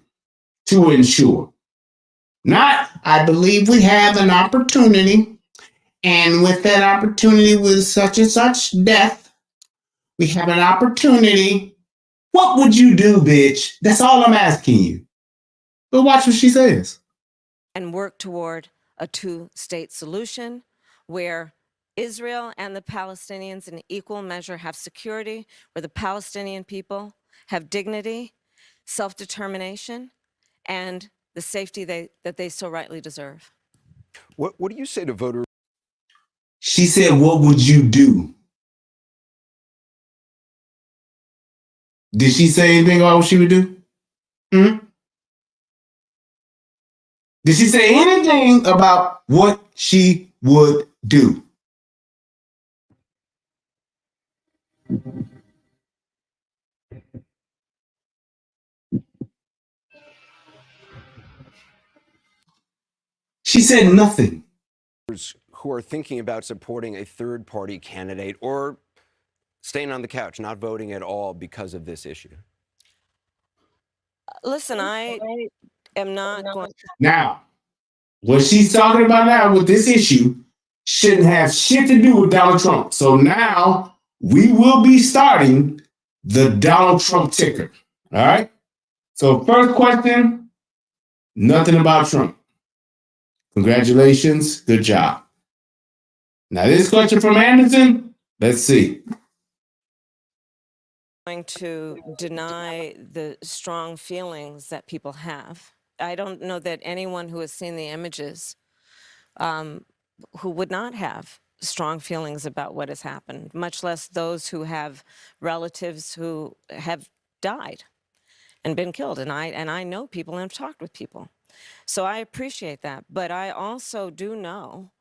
to ensure? Not, I believe we have an opportunity, and with that opportunity with such and such death, we have an opportunity. What would you do, bitch? That's all I'm asking you. But watch what she says. And work toward a two-state solution where Israel and the Palestinians in equal measure have security, where the Palestinian people have dignity, self-determination, and the safety that they so rightly deserve. What do you say to voters? She said, what would you do? Did she say anything about what she would do? Hmm? Did she say anything about what she would do? She said nothing. Who are thinking about supporting a third-party candidate or staying on the couch, not voting at all because of this issue? Listen, I am not going. Now, what she's talking about now with this issue shouldn't have shit to do with Donald Trump. So now we will be starting the Donald Trump ticker. All right. So first question, nothing about Trump. Congratulations. Good job. Now this question from Anderson, let's see. Going to deny the strong feelings that people have. I don't know that anyone who has seen the images who would not have strong feelings about what has happened, much less those who have relatives who have died and been killed. And I know people and have talked with people. So I appreciate that. But I also do know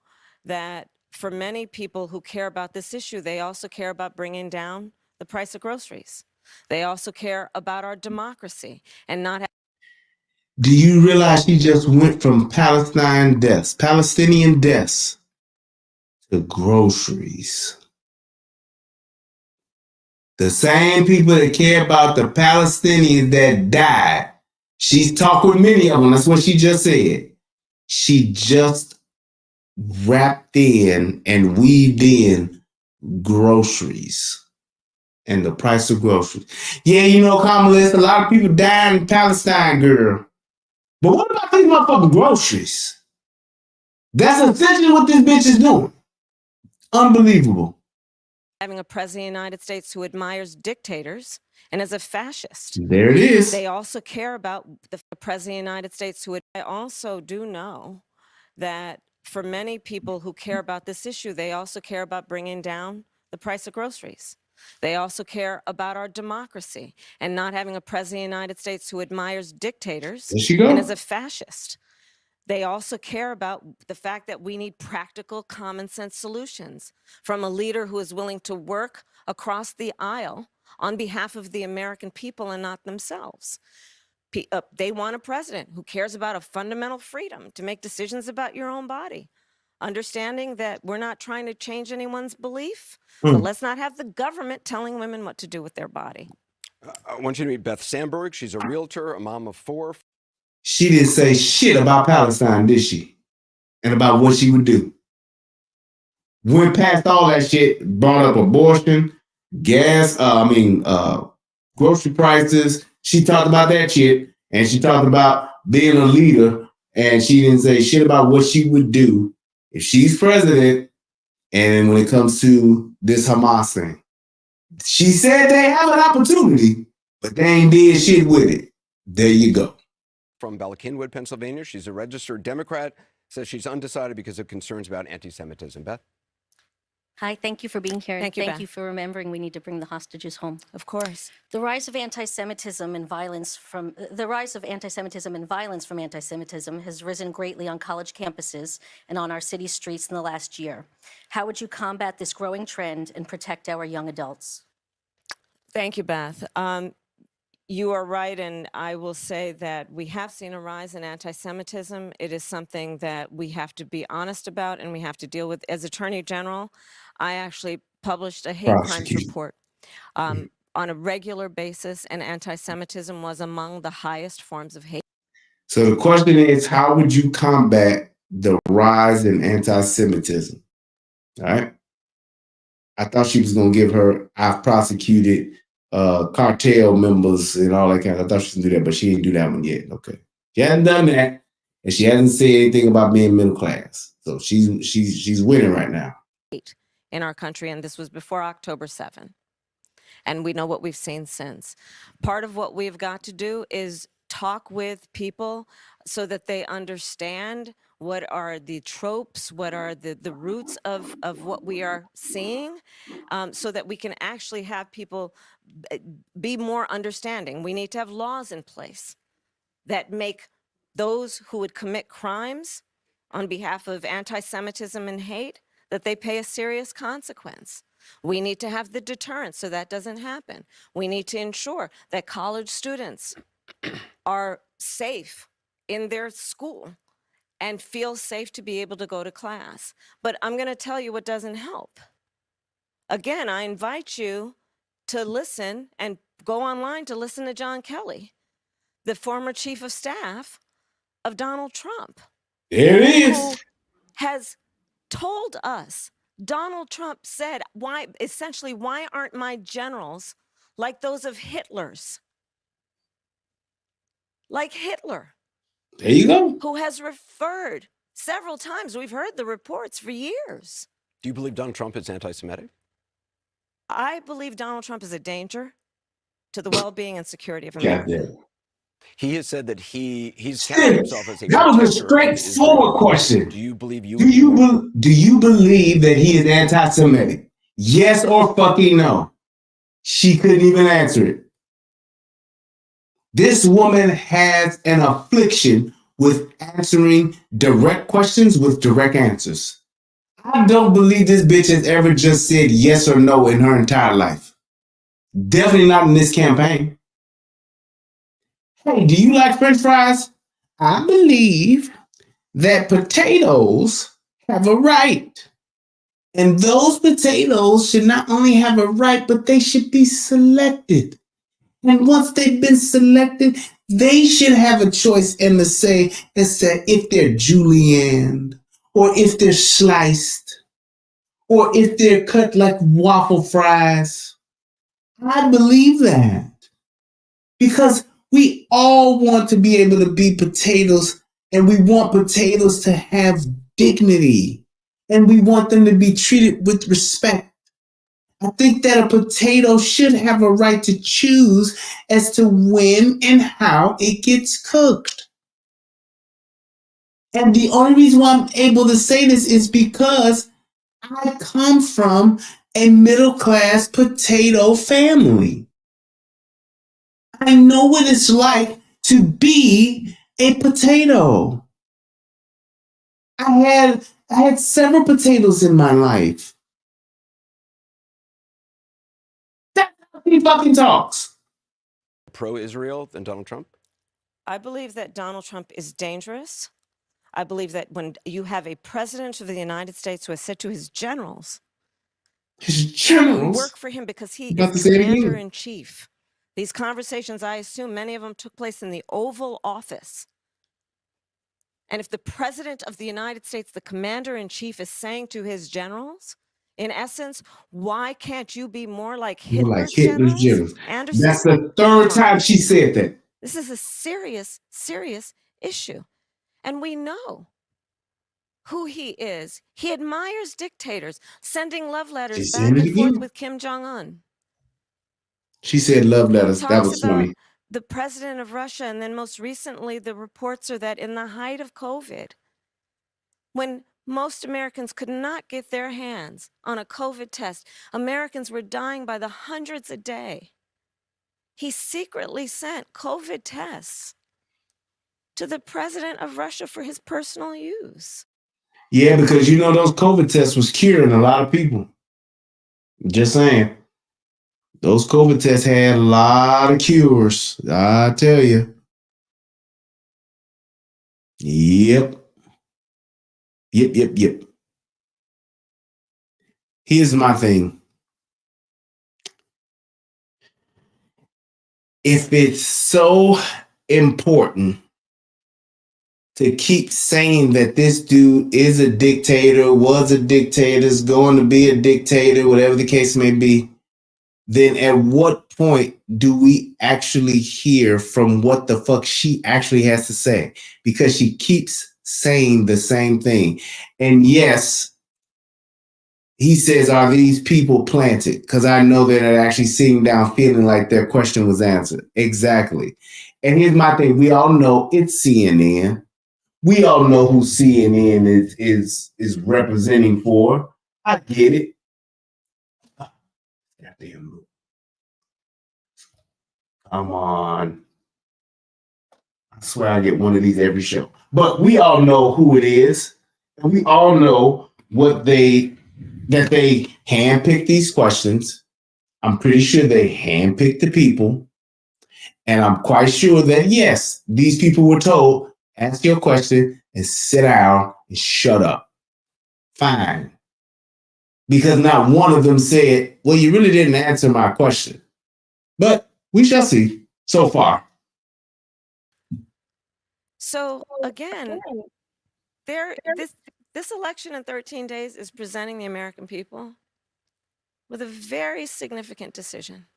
that for many people who care about this issue, they also care about bringing down the price of groceries. They also care about our democracy and not have. Do you realize she just went from Palestinian deaths to groceries? The same people that care about the Palestinians that died. She's talked with many of them. That's what she just said. She just wrapped in and weaved in groceries and the price of groceries. Yeah, you know, Kamala, a lot of people dying in Palestine, girl. But what about these motherfucking groceries? That's essentially what this bitch is doing. Unbelievable. Having a president of the United States who admires dictators and is a fascist. There it is. They also care about the president of the United States who I also do know that for many people who care about this issue, they also care about bringing down the price of groceries. They also care about our democracy and not having a president of the United States who admires dictators and is a fascist. They also care about the fact that we need practical, common sense solutions from a leader who is willing to work across the aisle on behalf of the American people and not themselves. They want a president who cares about a fundamental freedom to make decisions about your own body, understanding that we're not trying to change anyone's belief, but let's not have the government telling women what to do with their body. I want you to meet Beth Sandberg. She's a realtor, a mom of 4. She didn't say shit about Palestine, did she? And about what she would do. Went past all that shit, brought up abortion, gas, grocery prices. She talked about that shit, and she talked about being a leader, and she didn't say shit about what she would do if she's president, and when it comes to this Hamas thing. She said they have an opportunity, but they ain't did shit with it. There you go. From Bella Cynwyd, Pennsylvania. She's a registered Democrat, says she's undecided because of concerns about anti-Semitism. Beth? Hi, thank you for being here. Thank you, Thank Beth. you for remembering we need to bring the hostages home. Of course. The rise of anti-Semitism and violence from anti-Semitism has risen greatly on college campuses and on our city streets in the last year. How would you combat this growing trend and protect our young adults? Thank you, Beth. You are right, and I will say that we have seen a rise in anti-Semitism. It is something that we have to be honest about and we have to deal with. As Attorney General, I actually published a hate crimes report on a regular basis, and anti-Semitism was among the highest forms of hate. So the question is, how would you combat the rise in anti-Semitism? All right. I thought she was going to give her, I've prosecuted cartel members and all that kind of. I thought she was going to do that, but she didn't do that one yet. Okay. She hasn't done that, and she hasn't said anything about being middle class. So she's winning right now. in our country, and this was before October 7. And we know what we've seen since. Part of what we've got to do is talk with people so that they understand what are the tropes, what are the roots of what we are seeing, so that we can actually have people be more understanding. We need to have laws in place that make those who would commit crimes on behalf of anti-Semitism and hate, that they pay a serious consequence. We need to have the deterrence so that doesn't happen. We need to ensure that college students are safe in their school and feel safe to be able to go to class. But I'm going to tell you what doesn't help. Again, I invite you to listen and go online to listen to John Kelly, the former chief of staff of Donald Trump. There it is. Who has told us, Donald Trump said, essentially, why aren't my generals like those of Hitler's? Like Hitler. There you go. Who has referred several times, we've heard the reports for years. Do you believe Donald Trump is anti-Semitic? I believe Donald Trump is a danger to the well-being and security of America. He has said that he's counted himself as a that was a straightforward question. Do you believe that he is anti-Semitic? Yes or fucking no? She couldn't even answer it. This woman has an affliction with answering direct questions with direct answers. I don't believe this bitch has ever just said yes or no in her entire life. Definitely not in this campaign. Hey, do you like French fries? I believe that potatoes have a right. And those potatoes should not only have a right, but they should be selected. And once they've been selected, they should have a choice and a say as to if they're julienne, or if they're sliced, or if they're cut like waffle fries. I believe that. Because we all want to be able to be potatoes, and we want potatoes to have dignity, and we want them to be treated with respect. I think that a potato should have a right to choose as to when and how it gets cooked. And the only reason why I'm able to say this is because I come from a middle-class potato family. I know what it's like to be a potato. I had several potatoes in my life. That's how he fucking talks. Pro-Israel than Donald Trump? I believe that Donald Trump is dangerous. I believe that when you have a president of the United States who has said to his generals, work for him because he is the commander-in-chief. These conversations, I assume many of them took place in the Oval Office. And if the president of the United States, the commander-in-chief, is saying to his generals, in essence, why can't you be more like Hitler's generals? Anderson? That's the third time she said that. This is a serious, serious issue. And we know who he is. He admires dictators, sending love letters back and forth with Kim Jong-un. She said love letters. That was funny. The president of Russia, and then most recently, the reports are that in the height of COVID, when most Americans could not get their hands on a COVID test, Americans were dying by the hundreds a day. He secretly sent COVID tests to the president of Russia for his personal use. Yeah, because you know those COVID tests was curing a lot of people. Just saying. Those COVID tests had a lot of cures. I tell you. Yep. Here's my thing. If it's so important to keep saying that this dude is a dictator, was a dictator, is going to be a dictator, whatever the case may be, then at what point do we actually hear from what the fuck she actually has to say? Because she keeps saying the same thing. And yes, He says, are these people planted? Because I know that they're actually sitting down feeling like their question was answered. Exactly. And here's my thing. We all know it's CNN. We all know who CNN is representing for. I get it. Goddamn. Come on. I swear I get one of these every show. But we all know who it is. And we all know that they handpicked these questions. I'm pretty sure they handpicked the people. And I'm quite sure that, yes, these people were told, ask your question and sit down and shut up. Fine. Because not one of them said, well, you really didn't answer my question. But we shall see so far. So again, this election in 13 days is presenting the American people with a very significant decision.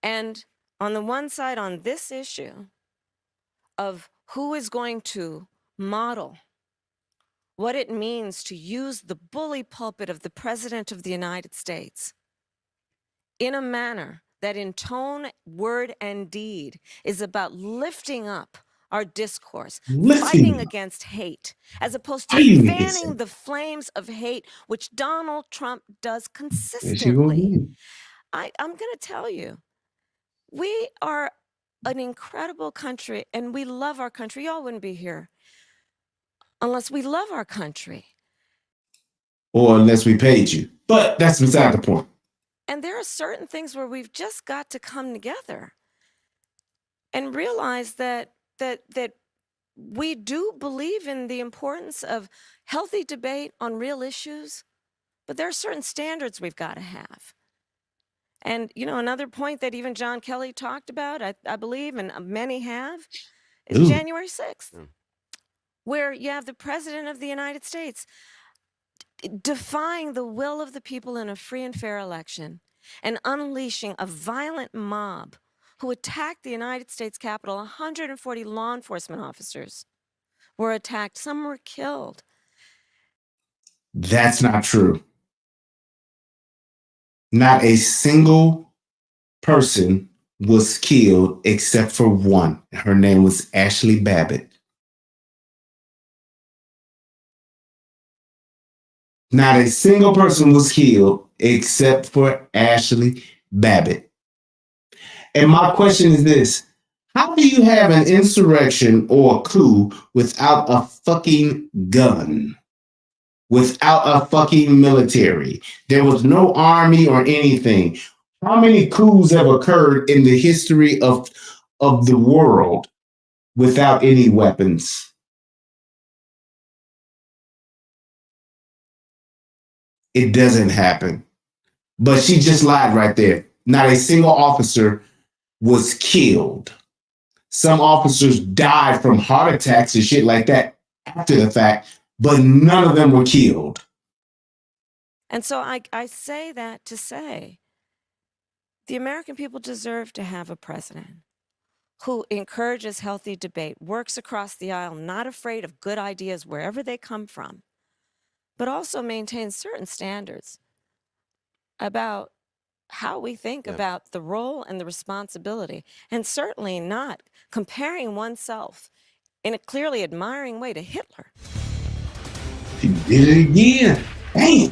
And on the one side, on this issue of who is going to model what it means to use the bully pulpit of the President of the United States in a manner that in tone, word, and deed is about lifting up our discourse, fighting against hate, as opposed to fanning the flames of hate, which Donald Trump does consistently. I'm going to tell you, we are an incredible country, and we love our country. Y'all wouldn't be here unless we love our country. Or unless we paid you. But that's beside the point. And there are certain things where we've just got to come together and realize that we do believe in the importance of healthy debate on real issues, but there are certain standards we've got to have. And, you know, another point that even John Kelly talked about, I believe, and many have, is January 6th, where you have the President of the United States defying the will of the people in a free and fair election and unleashing a violent mob who attacked the United States Capitol. 140 law enforcement officers were attacked. Some were killed. That's not true. Not a single person was killed except for one. Her name was Ashley Babbitt. Not a single person was killed except for Ashley Babbitt. And my question is this: how do you have an insurrection or a coup without a fucking gun? Without a fucking military? There was no army or anything. How many coups have occurred in the history of the world without any weapons? It doesn't happen. But she just lied right there. Not a single officer was killed. Some officers died from heart attacks and shit like that after the fact, but none of them were killed. And so I say that to say the American people deserve to have a president who encourages healthy debate, works across the aisle, not afraid of good ideas wherever they come from, but also maintains certain standards about how we think about the role and the responsibility, and certainly not comparing oneself in a clearly admiring way to Hitler. She did it again. Damn.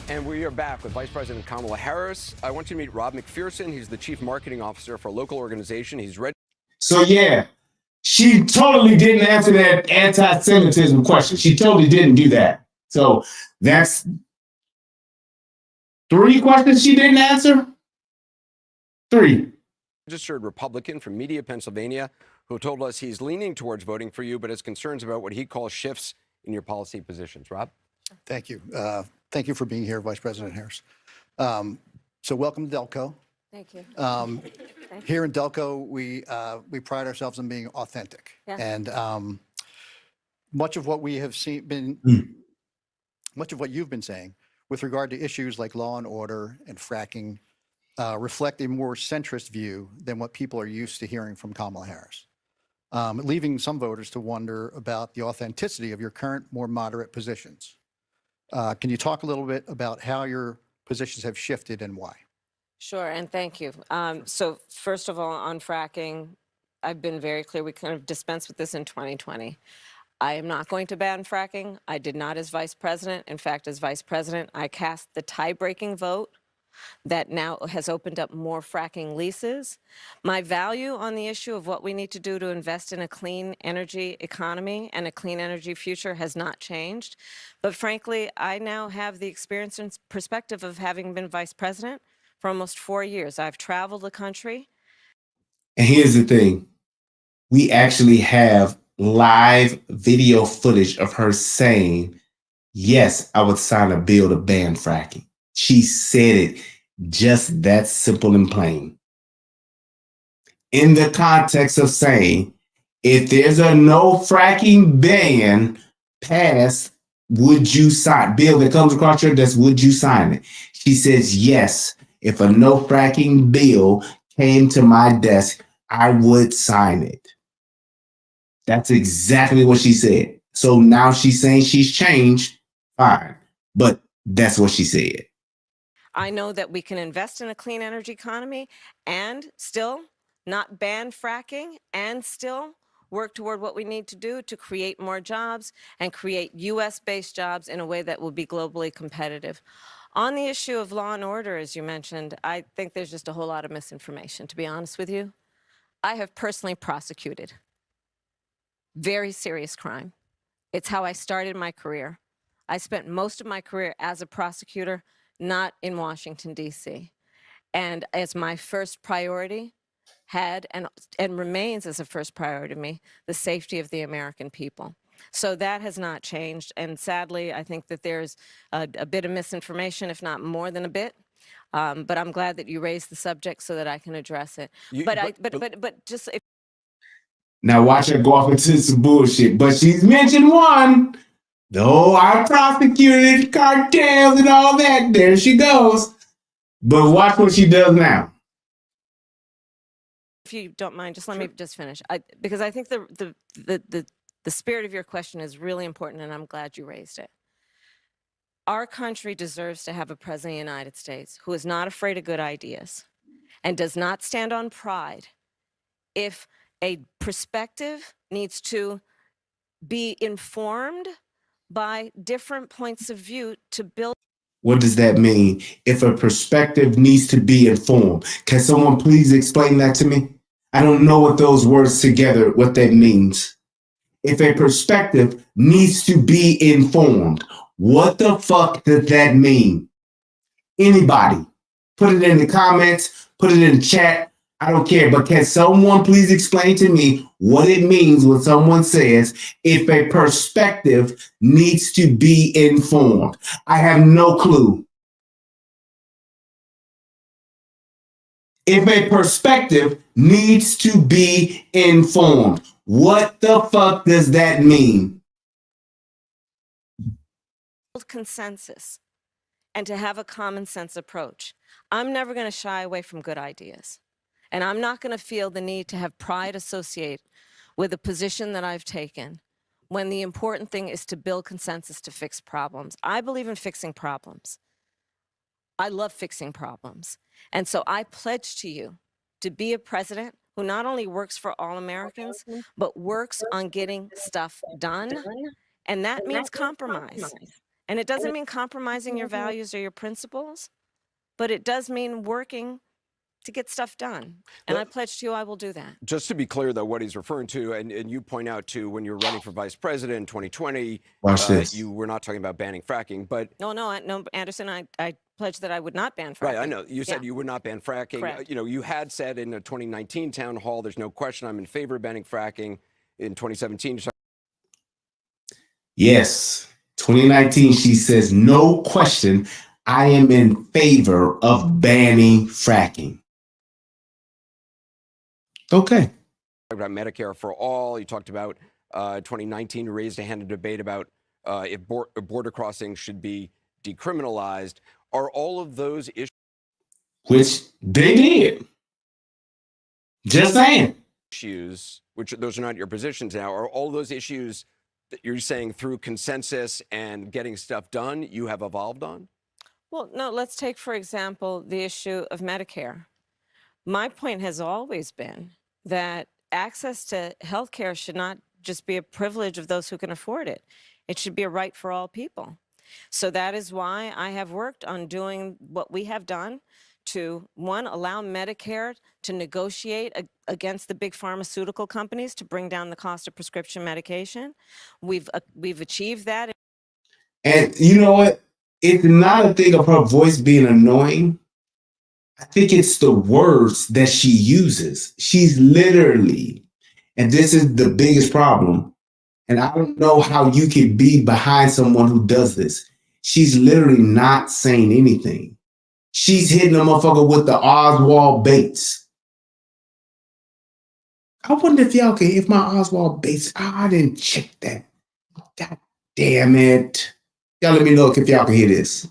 And we are back with Vice President Kamala Harris. I want you to meet Rob McPherson. He's the Chief Marketing Officer for a local organization. He's ready. So, yeah, she totally didn't answer that anti-Semitism question. She totally didn't do that. So that's 3 questions she didn't answer? 3. Registered Republican from Media, Pennsylvania, who told us he's leaning towards voting for you, but has concerns about what he calls shifts in your policy positions. Rob? Thank you. Thank you for being here, Vice President Harris. So welcome to Delco. Thank you. Here in Delco, we pride ourselves on being authentic. Yeah. And much of what we have seen much of what you've been saying with regard to issues like law and order and fracking reflect a more centrist view than what people are used to hearing from Kamala Harris, leaving some voters to wonder about the authenticity of your current, more moderate positions. Can you talk a little bit about how your positions have shifted and why? Sure, and thank you. So first of all, on fracking, I've been very clear. We kind of dispensed with this in 2020. I am not going to ban fracking. I did not as vice president. In fact, as vice president, I cast the tie-breaking vote that now has opened up more fracking leases. My value on the issue of what we need to do to invest in a clean energy economy and a clean energy future has not changed. But frankly, I now have the experience and perspective of having been vice president for almost 4 years. I've traveled the country. And here's the thing. We actually have live video footage of her saying, yes, I would sign a bill to ban fracking. She said it just that simple and plain. In the context of saying, if there's a no fracking ban passed, would you sign? Bill that comes across your desk, would you sign it? She says, yes. If a no fracking bill came to my desk, I would sign it. That's exactly what she said. So now she's saying she's changed. Fine. But that's what she said. I know that we can invest in a clean energy economy and still not ban fracking and still work toward what we need to do to create more jobs and create US-based jobs in a way that will be globally competitive. On the issue of law and order, as you mentioned, I think there's just a whole lot of misinformation, to be honest with you. I have personally prosecuted very serious crime. It's how I started my career. I spent most of my career as a prosecutor, not in Washington, D.C. And as my first priority had and remains as a first priority to me, the safety of the American people. So that has not changed. And sadly, I think that there's a bit of misinformation, if not more than a bit. But I'm glad that you raised the subject so that I can address it. But just if now watch her go off into some bullshit. But she's mentioned one. Though I prosecuted cartels and all that. There she goes. But watch what she does now. if you don't mind, just let me just finish. Because I think the spirit of your question is really important, and I'm glad you raised it. Our country deserves to have a president of the United States who is not afraid of good ideas and does not stand on pride. If a perspective needs to be informed by different points of view to build. What does that mean? If a perspective needs to be informed, can someone please explain that to me? I don't know what those words together, what that means. If a perspective needs to be informed, what the fuck does that mean? Anybody, put it in the comments, put it in the chat. I don't care, but can someone please explain to me what it means when someone says, if a perspective needs to be informed? I have no clue. If a perspective needs to be informed, what the fuck does that mean? Consensus and to have a common sense approach. I'm never going to shy away from good ideas. And I'm not going to feel the need to have pride associated with a position that I've taken when the important thing is to build consensus to fix problems. I believe in fixing problems. I love fixing problems. And so I pledge to you to be a president who not only works for all Americans, but works on getting stuff done. And that means compromise. And it doesn't mean compromising your values or your principles, but it does mean working to get stuff done. And I pledge to you I will do that. Just to be clear, though, what he's referring to, and you point out, too, when you were running for vice president in 2020, you were not talking about banning fracking, but... No, Anderson, I pledged that I would not ban fracking. Right, I know. You said you would not ban fracking. Correct. You know, you had said in the 2019 town hall, there's no question I'm in favor of banning fracking. In 2017... Yes, 2019, she says, no question, I am in favor of banning fracking. Okay. Talked about Medicare for all. You talked about 2019, you raised a hand in debate about if border crossings should be decriminalized. Are all of those issues? Which they did. Just saying. Issues, which those are not your positions now, are all those issues that you're saying through consensus and getting stuff done, you have evolved on? Well, no, let's take, for example, the issue of Medicare. My point has always been that access to health care should not just be a privilege of those who can afford it. It should be a right for all people. So that is why I have worked on doing what we have done to, one, allow Medicare to negotiate against the big pharmaceutical companies to bring down the cost of prescription medication. We've achieved that. And you know what? It's not a thing of her voice being annoying. I think it's the words that she uses. She's literally, and this is the biggest problem, and I don't know how you can be behind someone who does this. She's literally not saying anything. She's hitting a motherfucker with the Oswald Bates. I wonder if y'all can, if my Oswald Bates, I didn't check that. God damn it. Y'all let me know if y'all can hear this.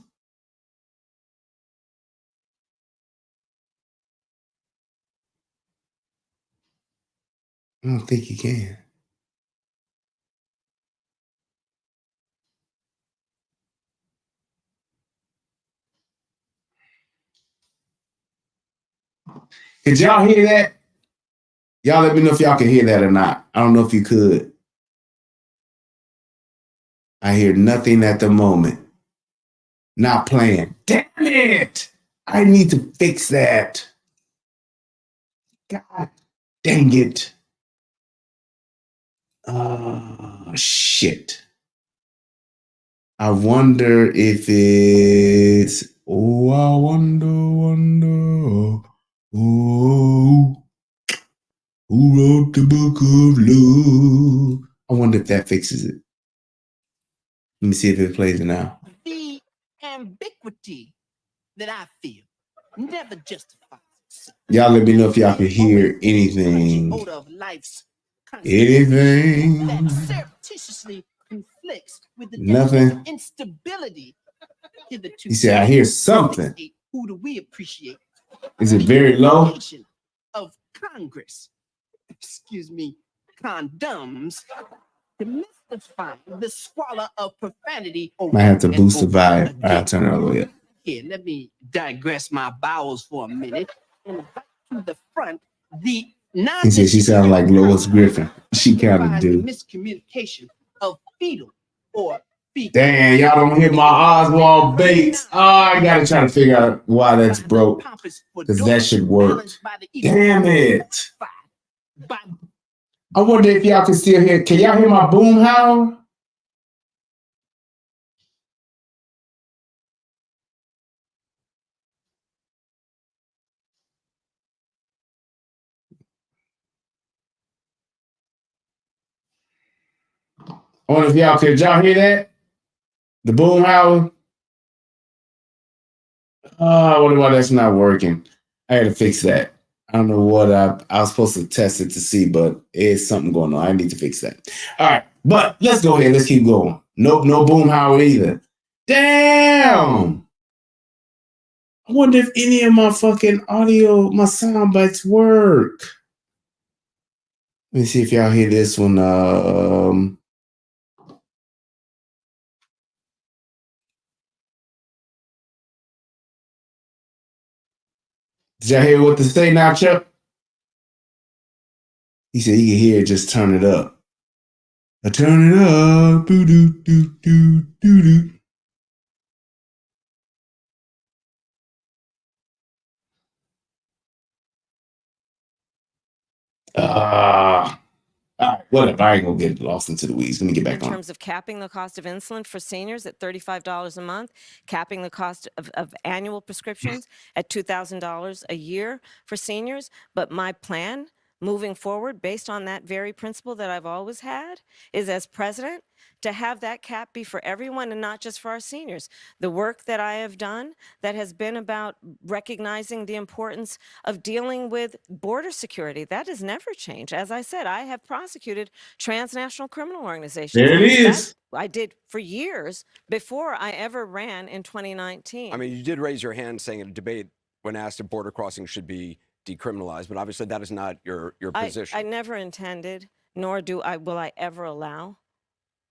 I don't think you can. Did y'all hear that? Y'all let me know if y'all can hear that or not. I don't know if you could. I hear nothing at the moment. Not playing. Damn it! I need to fix that. God dang it. Shit. I wonder if it's. Oh, I wonder. Oh, who wrote the book of love? I wonder if that fixes it. Let me see if it plays it now. The ambiguity that I feel never justifies itself. Y'all let me know if y'all can hear anything. Anything. That surreptitiously conflicts with the Nothing. instability hitherto. He said, I hear something. Who do we appreciate? Is it very low? Of Congress, excuse me, condoms, demystifying the squalor of profanity. Might have to boost the vibe. I'll turn it all the way up. Here, let me digress my bowels for a minute and invite to the front the He said she sounded like Lois Griffin. She kind of do. Miscommunication of fetal or fecal. Damn, y'all don't hear my Oswald Bates. Oh, I gotta try to figure out why that's broke. Because that should work. Damn it. I wonder if y'all can still hear. Can y'all hear my boom howl? I wonder if y'all hear that? The boom howl? Oh, I wonder why that's not working. I had to fix that. I don't know what I was supposed to test it to see, but it's something going on. I need to fix that. All right, but let's go ahead. Let's keep going. Nope, no boom howl either. Damn! I wonder if any of my fucking audio, my sound bites work. Let me see if y'all hear this one. Did y'all hear what to say now, Chuck? He said he can hear it, just turn it up. I turn it up. Doo doo doo doo doo doo. All right, whatever. I ain't gonna get lost into the weeds. Let me get back on. In terms of capping the cost of insulin for seniors at $35 a month, capping the cost of annual prescriptions at $2,000 a year for seniors. But my plan moving forward, based on that very principle that I've always had, is as president, to have that cap be for everyone and not just for our seniors. The work that I have done that has been about recognizing the importance of dealing with border security, that has never changed. As I said, I have prosecuted transnational criminal organizations. There it is. I did for years before I ever ran in 2019. I mean, you did raise your hand saying in a debate when asked if border crossing should be decriminalized, but obviously that is not your position. I never intended, nor will I ever allow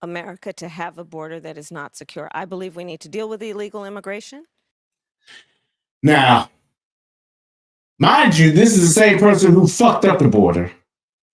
America to have a border that is not secure. I believe we need to deal with illegal immigration. Now, mind you, this is the same person who fucked up the border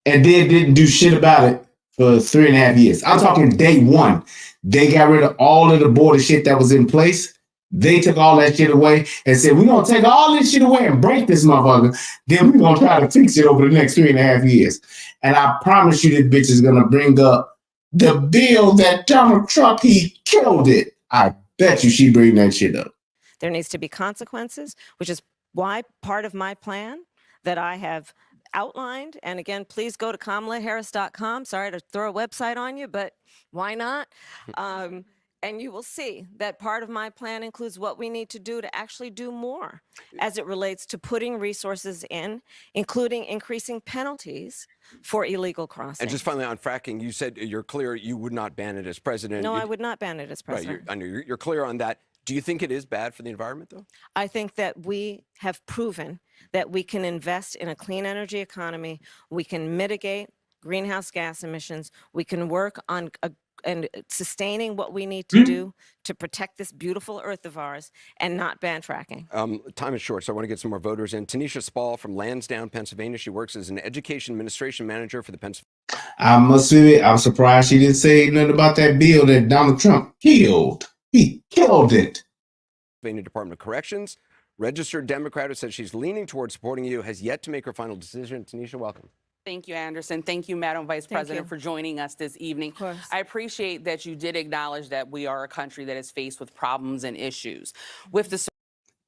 and then didn't do shit about it for 3.5 years. I'm talking day one. They got rid of all of the border shit that was in place. They took all that shit away and said, we're going to take all this shit away and break this motherfucker. Then we're going to try to fix it over the next 3.5 years. And I promise you this bitch is going to bring up the bill that Donald Trump, he killed it. I bet you she bring that shit up. There needs to be consequences, which is why part of my plan that I have outlined, and again, please go to kamalaharris.com. Sorry to throw a website on you, but why not? And you will see that part of my plan includes what we need to do to actually do more as it relates to putting resources in, including increasing penalties for illegal crossings. And just finally on fracking, you said you're clear you would not ban it as president. No, I would not ban it as president. Right, I know you're clear on that. Do you think it is bad for the environment, though? I think that we have proven that we can invest in a clean energy economy. We can mitigate greenhouse gas emissions. We can work on and sustaining what we need to do to protect this beautiful earth of ours and not ban fracking. Time is short, so I want to get some more voters in. Tanisha Spall from Lansdowne, Pennsylvania. She works as an education administration manager for the Pennsylvania. I must admit, I'm surprised she didn't say nothing about that bill that Donald Trump killed. He killed it. Department of Corrections. Registered Democrat who says she's leaning towards supporting you has yet to make her final decision. Tanisha, welcome. Thank you, Anderson. Thank you, Madam Vice President, for joining us this evening. Of course. I appreciate that you did acknowledge that we are a country that is faced with problems and issues. With the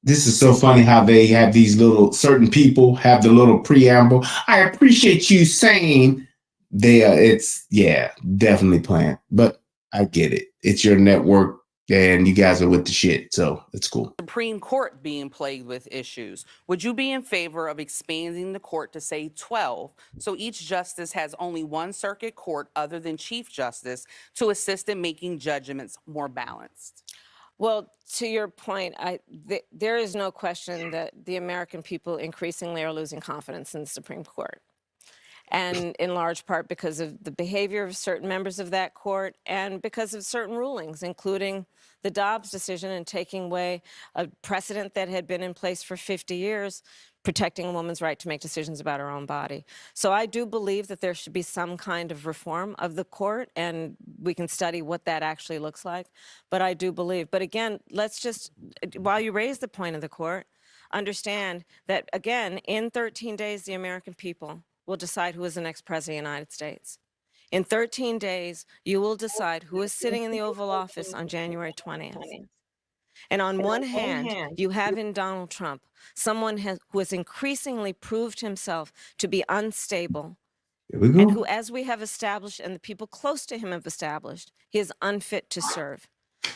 This is so funny how they have these little, certain people have the little preamble. I appreciate you saying it's, yeah, definitely planned. But I get it. It's your network and you guys are with the shit. So it's cool. Supreme Court being plagued with issues, would you be in favor of expanding the court to say 12 so each justice has only one circuit court other than Chief Justice to assist in making judgments more balanced? Well, to your point, there is no question that the American people increasingly are losing confidence in the Supreme Court. And in large part because of the behavior of certain members of that court and because of certain rulings, including the Dobbs decision and taking away a precedent that had been in place for 50 years, protecting a woman's right to make decisions about her own body. So I do believe that there should be some kind of reform of the court, and we can study what that actually looks like. But I do believe. But again, let's just, while you raise the point of the court, understand that, again, in 13 days, the American people will decide who is the next president of the United States. In 13 days, you will decide who is sitting in the Oval Office on January 20th. And on one hand, you have in Donald Trump someone who has increasingly proved himself to be unstable, and who, as we have established and the people close to him have established, he is unfit to serve.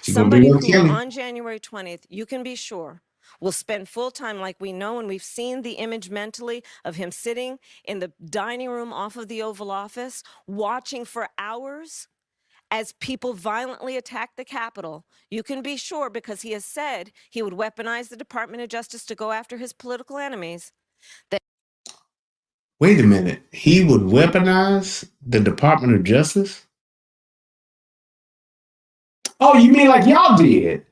Somebody who on January 20th, you can be sure, will spend full time, like we know, and we've seen the image mentally of him sitting in the dining room off of the Oval Office, watching for hours as people violently attack the Capitol. You can be sure, because he has said he would weaponize the Department of Justice to go after his political enemies. Wait a minute. He would weaponize the Department of Justice? Oh, you mean like y'all did?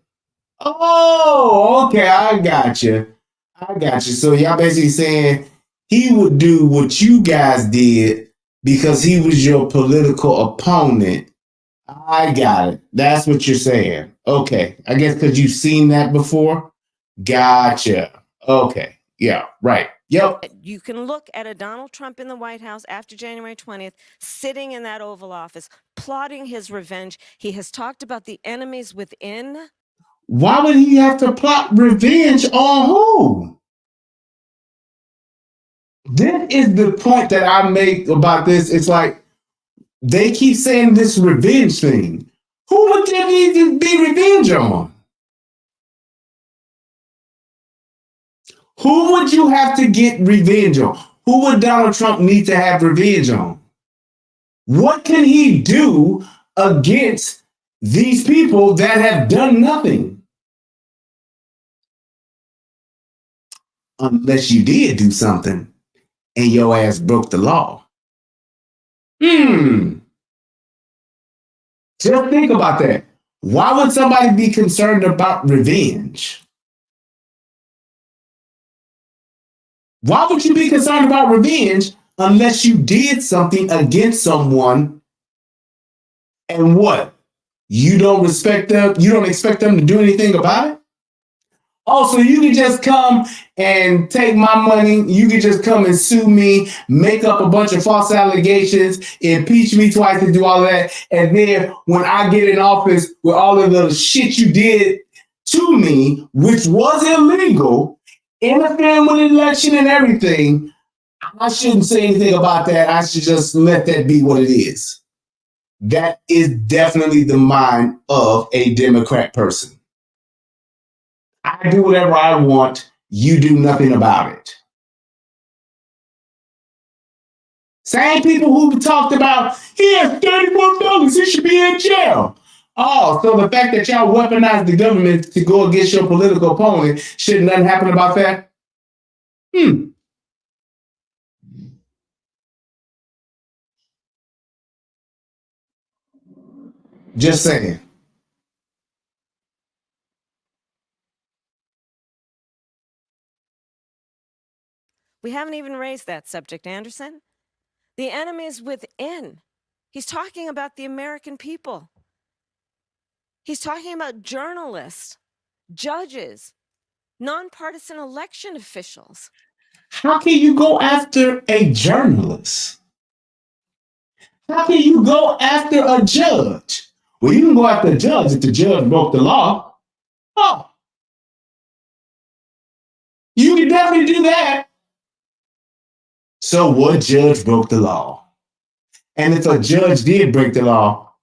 Oh, okay. I got you. So y'all basically saying he would do what you guys did because he was your political opponent. I got it. That's what you're saying. Okay. I guess because you've seen that before. Gotcha. Okay. Yeah, right. Yep. You can look at a Donald Trump in the White House after January 20th, sitting in that Oval Office, plotting his revenge. He has talked about the enemies within. Why would he have to plot revenge on who? This is the point that I make about this. It's like they keep saying this revenge thing. Who would there need to be revenge on? Who would you have to get revenge on? Who would Donald Trump need to have revenge on? What can he do against these people that have done nothing? Unless you did do something and your ass broke the law. Just think about that. Why would somebody be concerned about revenge? Why would you be concerned about revenge unless you did something against someone and what? You don't respect them? You don't expect them to do anything about it? Oh, so you can just come and take my money. You can just come and sue me, make up a bunch of false allegations, impeach me twice and do all of that. And then when I get in office with all of the shit you did to me, which was illegal, interfering with the election and everything, I shouldn't say anything about that. I should just let that be what it is. That is definitely the mind of a Democrat person. I do whatever I want. You do nothing about it. Same people who talked about, he has 31 felonies, he should be in jail. Oh, so the fact that y'all weaponized the government to go against your political opponent, should nothing happen about that? Just saying. We haven't even raised that subject, Anderson. The enemy is within. He's talking about the American people. He's talking about journalists, judges, nonpartisan election officials. How can you go after a journalist? How can you go after a judge? Well, you can go after a judge if the judge broke the law. Oh, you can definitely do that. So what judge broke the law? And if a judge did break the law,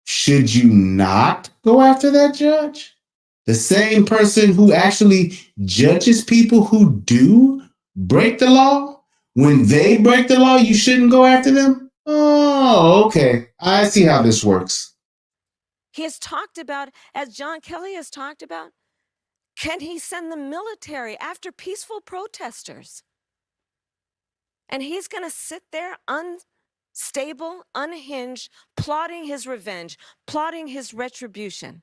should you not go after that judge? The same person who actually judges people who do break the law? When they break the law, you shouldn't go after them? Oh, okay. I see how this works. He has talked about, as John Kelly has talked about, can he send the military after peaceful protesters? And he's going to sit there unstable, unhinged, plotting his revenge, plotting his retribution,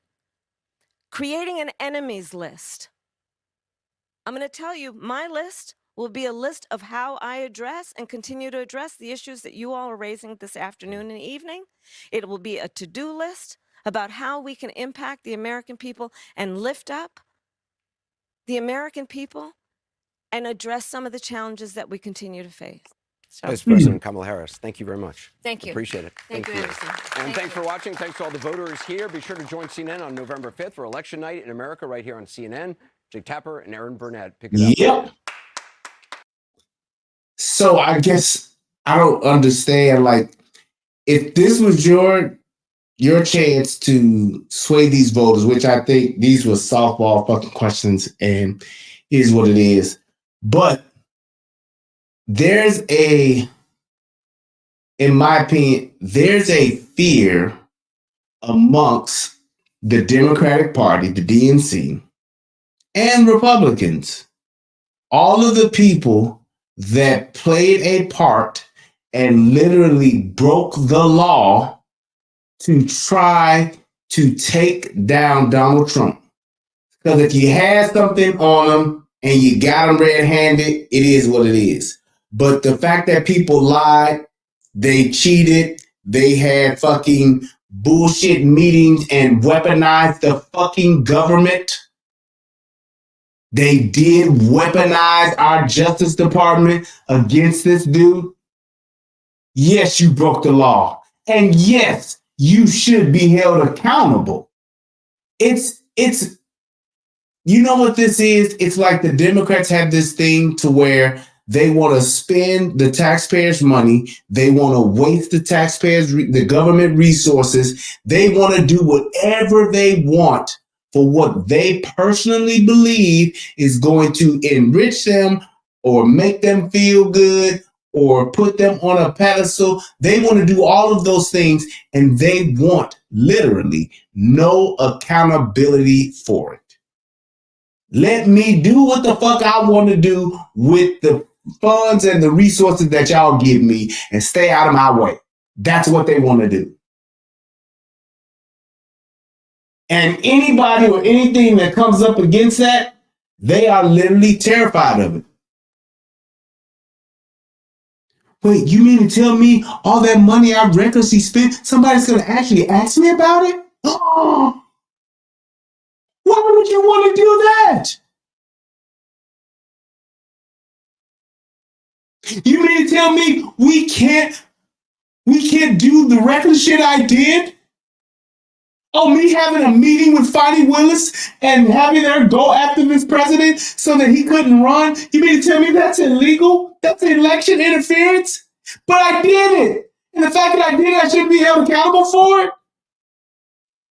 creating an enemies list. I'm going to tell you, my list will be a list of how I address and continue to address the issues that you all are raising this afternoon and evening. It will be a to-do list about how we can impact the American people and lift up the American people and address some of the challenges that we continue to face. So, Vice President Kamala Harris, thank you very much. Thank you. Appreciate it. Thank you, Anderson. And thanks for watching. Thanks to all the voters here. Be sure to join CNN on November 5th for election night in America right here on CNN. Jake Tapper and Aaron Burnett. Pick it up. Yep. So I guess I don't understand, like, if this was your chance to sway these voters, which I think these were softball fucking questions and is what it is. But in my opinion, there's a fear amongst the Democratic Party, the DNC, and Republicans, all of the people that played a part and literally broke the law to try to take down Donald Trump. Because if you had something on them and you got them red-handed, it is what it is. But the fact that people lied, they cheated, they had fucking bullshit meetings and weaponized the fucking government. They did weaponize our Justice Department against this dude. Yes, you broke the law. And yes, you should be held accountable. It's you know what this is? It's like the Democrats have this thing to where they want to spend the taxpayers' money. They want to waste the government resources. They want to do whatever they want for what they personally believe is going to enrich them or make them feel good or put them on a pedestal. They want to do all of those things, and they want literally no accountability for it. Let me do what the fuck I want to do with the funds and the resources that y'all give me and stay out of my way. That's what they want to do. And anybody or anything that comes up against that, they are literally terrified of it. Wait, you mean to tell me all that money I recklessly spent, somebody's going to actually ask me about it? Oh, why would you want to do that? You mean to tell me we can't do the reckless shit I did? Oh, me having a meeting with Fonnie Willis and having her go after this president so that he couldn't run? You mean to tell me that's illegal? That's election interference? But I did it. And the fact that I did it, I shouldn't be held accountable for it?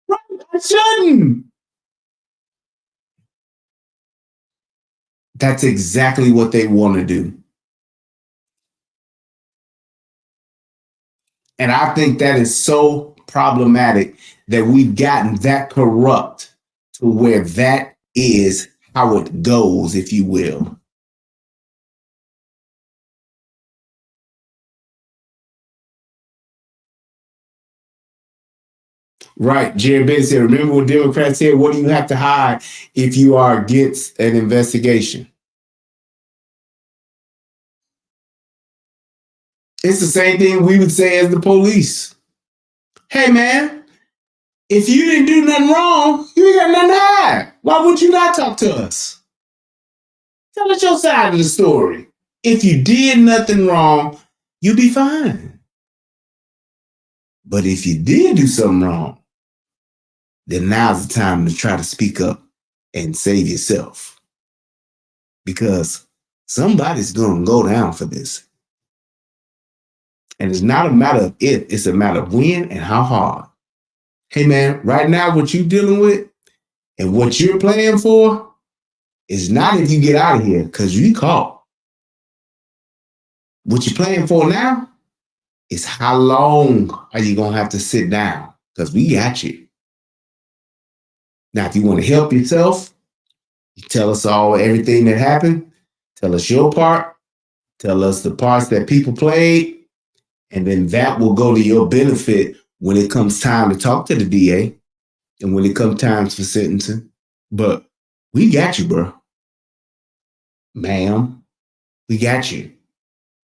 Right, I shouldn't. That's exactly what they want to do. And I think that is so problematic that we've gotten that corrupt to where that is how it goes, if you will. Right. Jerry Benson said, remember what Democrats said, what do you have to hide if you are against an investigation? It's the same thing we would say as the police. Hey, man, if you didn't do nothing wrong, you ain't got nothing to hide. Why would you not talk to us? Tell us your side of the story. If you did nothing wrong, you'll be fine. But if you did do something wrong, then now's the time to try to speak up and save yourself. Because somebody's going to go down for this. And it's not a matter of if, it's a matter of when and how hard. Hey, man, right now, what you're dealing with and what you're playing for is not if you get out of here, because you caught. What you're playing for now is how long are you going to have to sit down? Because we got you. Now, if you want to help yourself, you tell us everything that happened. Tell us your part. Tell us the parts that people played. And then that will go to your benefit when it comes time to talk to the DA and when it comes time for sentencing. But we got you, bro. Ma'am, we got you.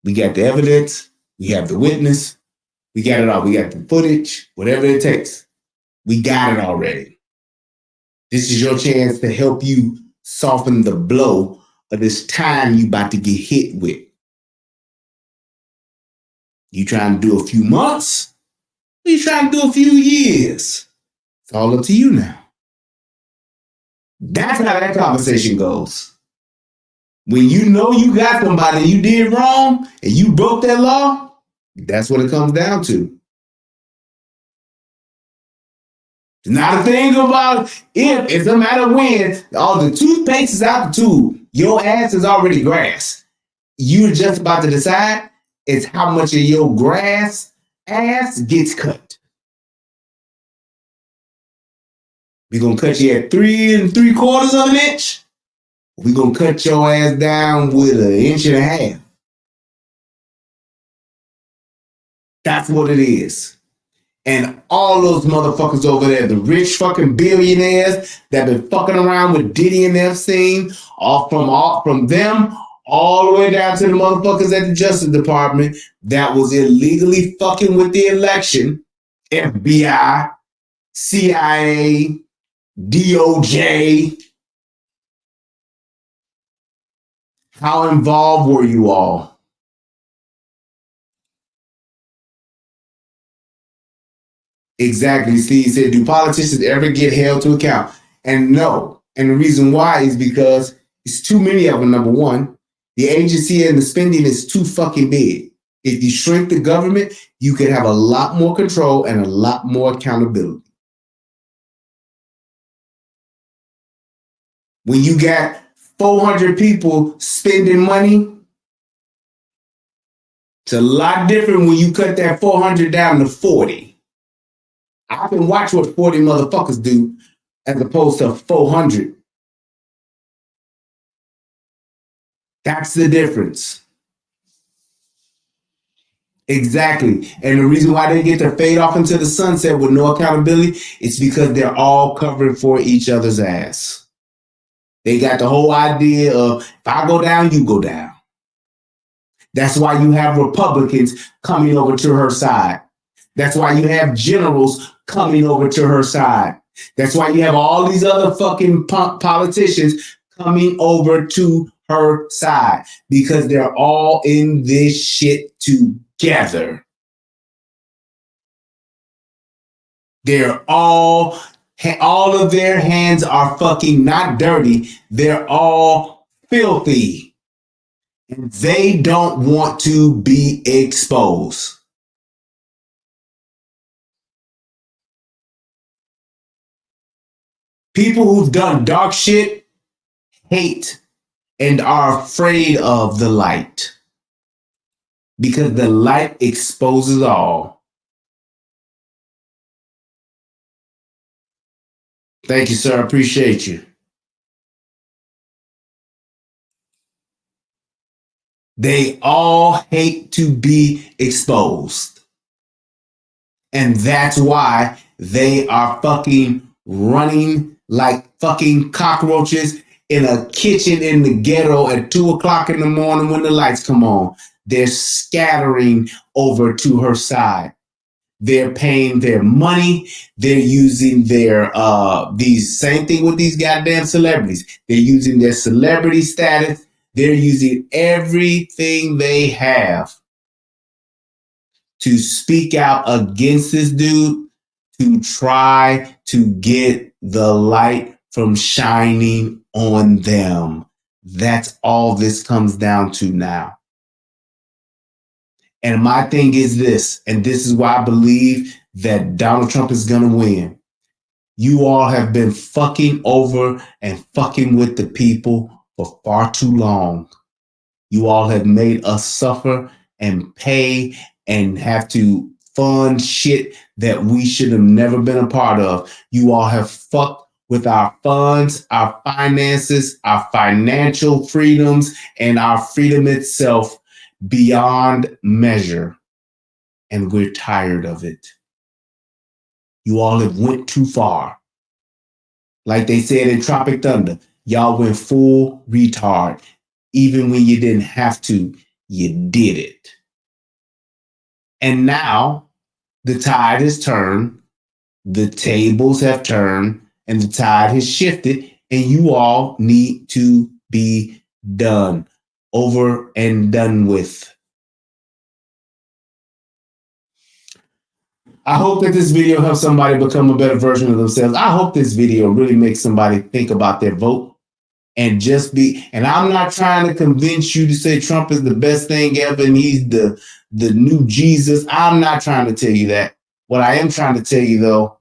We got the evidence. We have the witness. We got it all. We got the footage, whatever it takes. We got it already. This is your chance to help you soften the blow of this time you about to get hit with. You trying to do a few months? Or you trying to do a few years? It's all up to you now. That's how that conversation goes. When you know you got somebody you did wrong and you broke that law, that's what it comes down to. It's not a thing about if, it's a matter of when. All the toothpaste is out the tube. Your ass is already grass. You're just about to decide it's how much of your grass ass gets cut. We're going to cut you at 3 3/4 of an inch. We're going to cut your ass down with 1.5 inches. That's what it is. And all those motherfuckers over there, the rich fucking billionaires that been fucking around with Diddy and Epstein, from them all the way down to the motherfuckers at the Justice Department that was illegally fucking with the election, FBI, CIA, DOJ. How involved were you all? Exactly. Steve said, do politicians ever get held to account? And no. And the reason why is because it's too many of them, number one. The agency and the spending is too fucking big. If you shrink the government, you can have a lot more control and a lot more accountability. When you got 400 people spending money, it's a lot different when you cut that 400 down to 40. I can watch what 40 motherfuckers do as opposed to 400. That's the difference. Exactly. And the reason why they get to fade off into the sunset with no accountability is because they're all covering for each other's ass. They got the whole idea of if I go down, you go down. That's why you have Republicans coming over to her side. That's why you have generals coming over to her side. That's why you have all these other fucking politicians coming over to her side because they're all in this shit together. They're all of their hands are fucking not dirty. They're all filthy. And they don't want to be exposed. People who've done dark shit hate and are afraid of the light because the light exposes all. Thank you, sir. Appreciate you. They all hate to be exposed. And that's why they are fucking running like fucking cockroaches in a kitchen in the ghetto at 2:00 in the morning when the lights come on. They're scattering over to her side. They're paying their money. They're using their these same thing with these goddamn celebrities. They're using their celebrity status. They're using everything they have to speak out against this dude to try to get the light from shining on them. That's all this comes down to now. And my thing is this, and this is why I believe that Donald Trump is going to win. You all have been fucking over and fucking with the people for far too long. You all have made us suffer and pay and have to fund shit that we should have never been a part of. You all have fucked with our funds, our finances, our financial freedoms, and our freedom itself beyond measure. And we're tired of it. You all have went too far. Like they said in Tropic Thunder, y'all went full retard. Even when you didn't have to, you did it. And now the tide has turned, the tables have turned, and the tide has shifted, and you all need to be done, over and done with. I hope that this video helps somebody become a better version of themselves. I hope this video really makes somebody think about their vote. And just be, and I'm not trying to convince you to say Trump is the best thing ever and he's the new Jesus. I'm not trying to tell you that. What I am trying to tell you, though,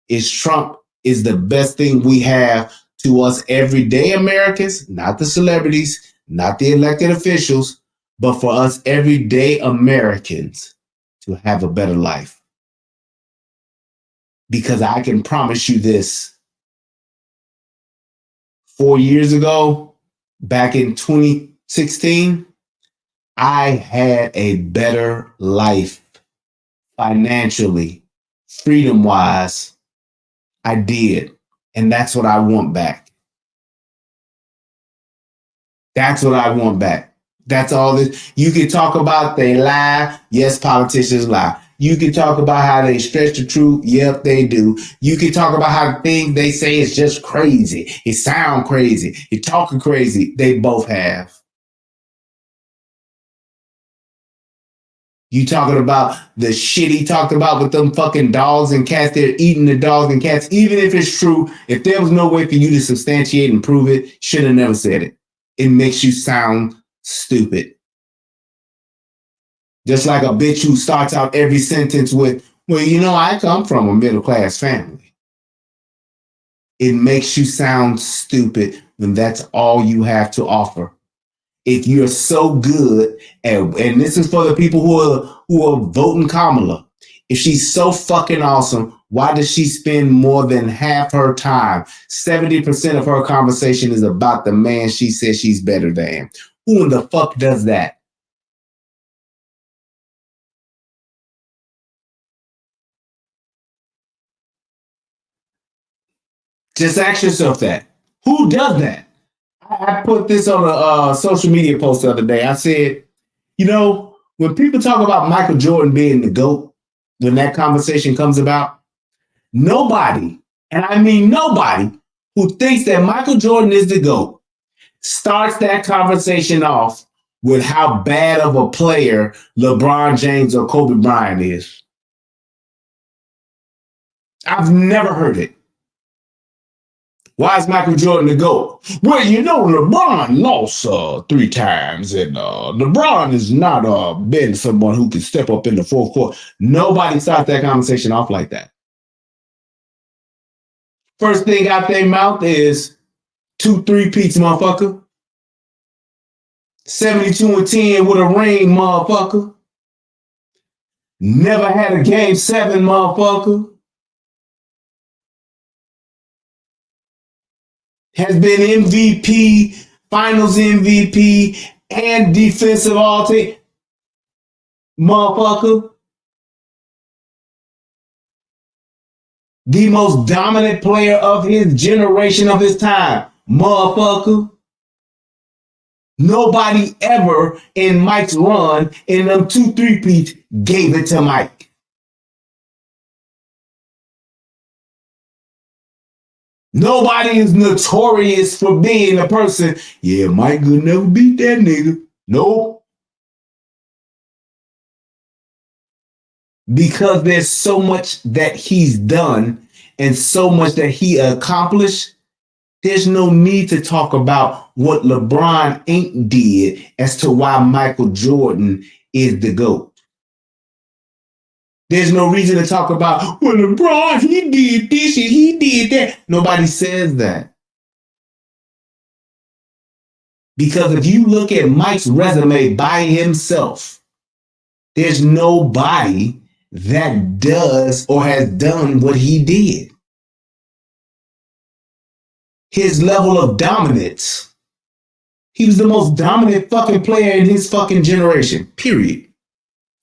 is Trump is the best thing we have to us everyday Americans, not the celebrities, not the elected officials, but for us everyday Americans to have a better life. Because I can promise you this. 4 years ago, back in 2016, I had a better life financially, freedom-wise. I did. And that's what I want back. That's what I want back. That's all this. You can talk about they lie. Yes, politicians lie. You can talk about how they stretch the truth. Yep, they do. You can talk about how the things they say is just crazy. It sound crazy. It talking crazy. They both have. You talking about the shit he talked about with them fucking dogs and cats. They're eating the dogs and cats. Even if it's true, if there was no way for you to substantiate and prove it, should have never said it. It makes you sound stupid. Just like a bitch who starts out every sentence with, well, you know, I come from a middle-class family. It makes you sound stupid when that's all you have to offer. If you're so good, and this is for the people who are voting Kamala, if she's so fucking awesome, why does she spend more than half her time? 70% of her conversation is about the man she says she's better than. Who in the fuck does that? Just ask yourself that. Who does that? I put this on a social media post the other day. I said, you know, when people talk about Michael Jordan being the GOAT, when that conversation comes about, nobody, and I mean nobody, who thinks that Michael Jordan is the GOAT starts that conversation off with how bad of a player LeBron James or Kobe Bryant is. I've never heard it. Why is Michael Jordan the GOAT? Well, you know, LeBron lost 3 times, and LeBron is not been someone who can step up in the fourth quarter. Nobody starts that conversation off like that. First thing out their mouth is 2 3-peats, motherfucker. 72-10 with a ring, motherfucker. Never had a game 7, motherfucker. Has been MVP, Finals MVP, and defensive all-team. Motherfucker. The most dominant player of his generation, of his time. Motherfucker. Nobody ever in Mike's run in them 2 3-peats gave it to Mike. Nobody is notorious for being a person, yeah, Mike could never beat that nigga. Nope. Because there's so much that he's done and so much that he accomplished, there's no need to talk about what LeBron ain't did as to why Michael Jordan is the GOAT. There's no reason to talk about, well, LeBron, he did this and he did that. Nobody says that. Because if you look at Mike's resume by himself, there's nobody that does or has done what he did. His level of dominance. He was the most dominant fucking player in his fucking generation, period.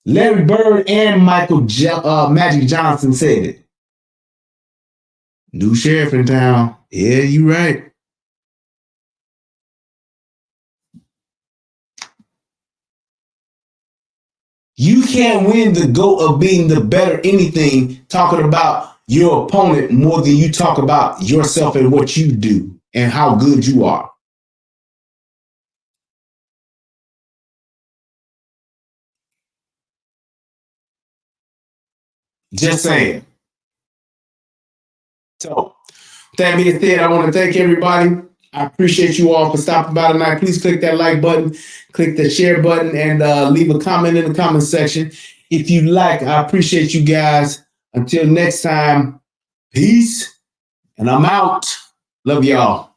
Larry Bird and Magic Johnson said it. New sheriff in town. Yeah, you right. You can't win the GOAT of being the better anything talking about your opponent more than you talk about yourself and what you do and how good you are. Just saying. So, that being said, I want to thank everybody. I appreciate you all for stopping by tonight. Please click that like button, click the share button, and leave a comment in the comment section. If you like, I appreciate you guys. Until next time, peace, and I'm out. Love y'all.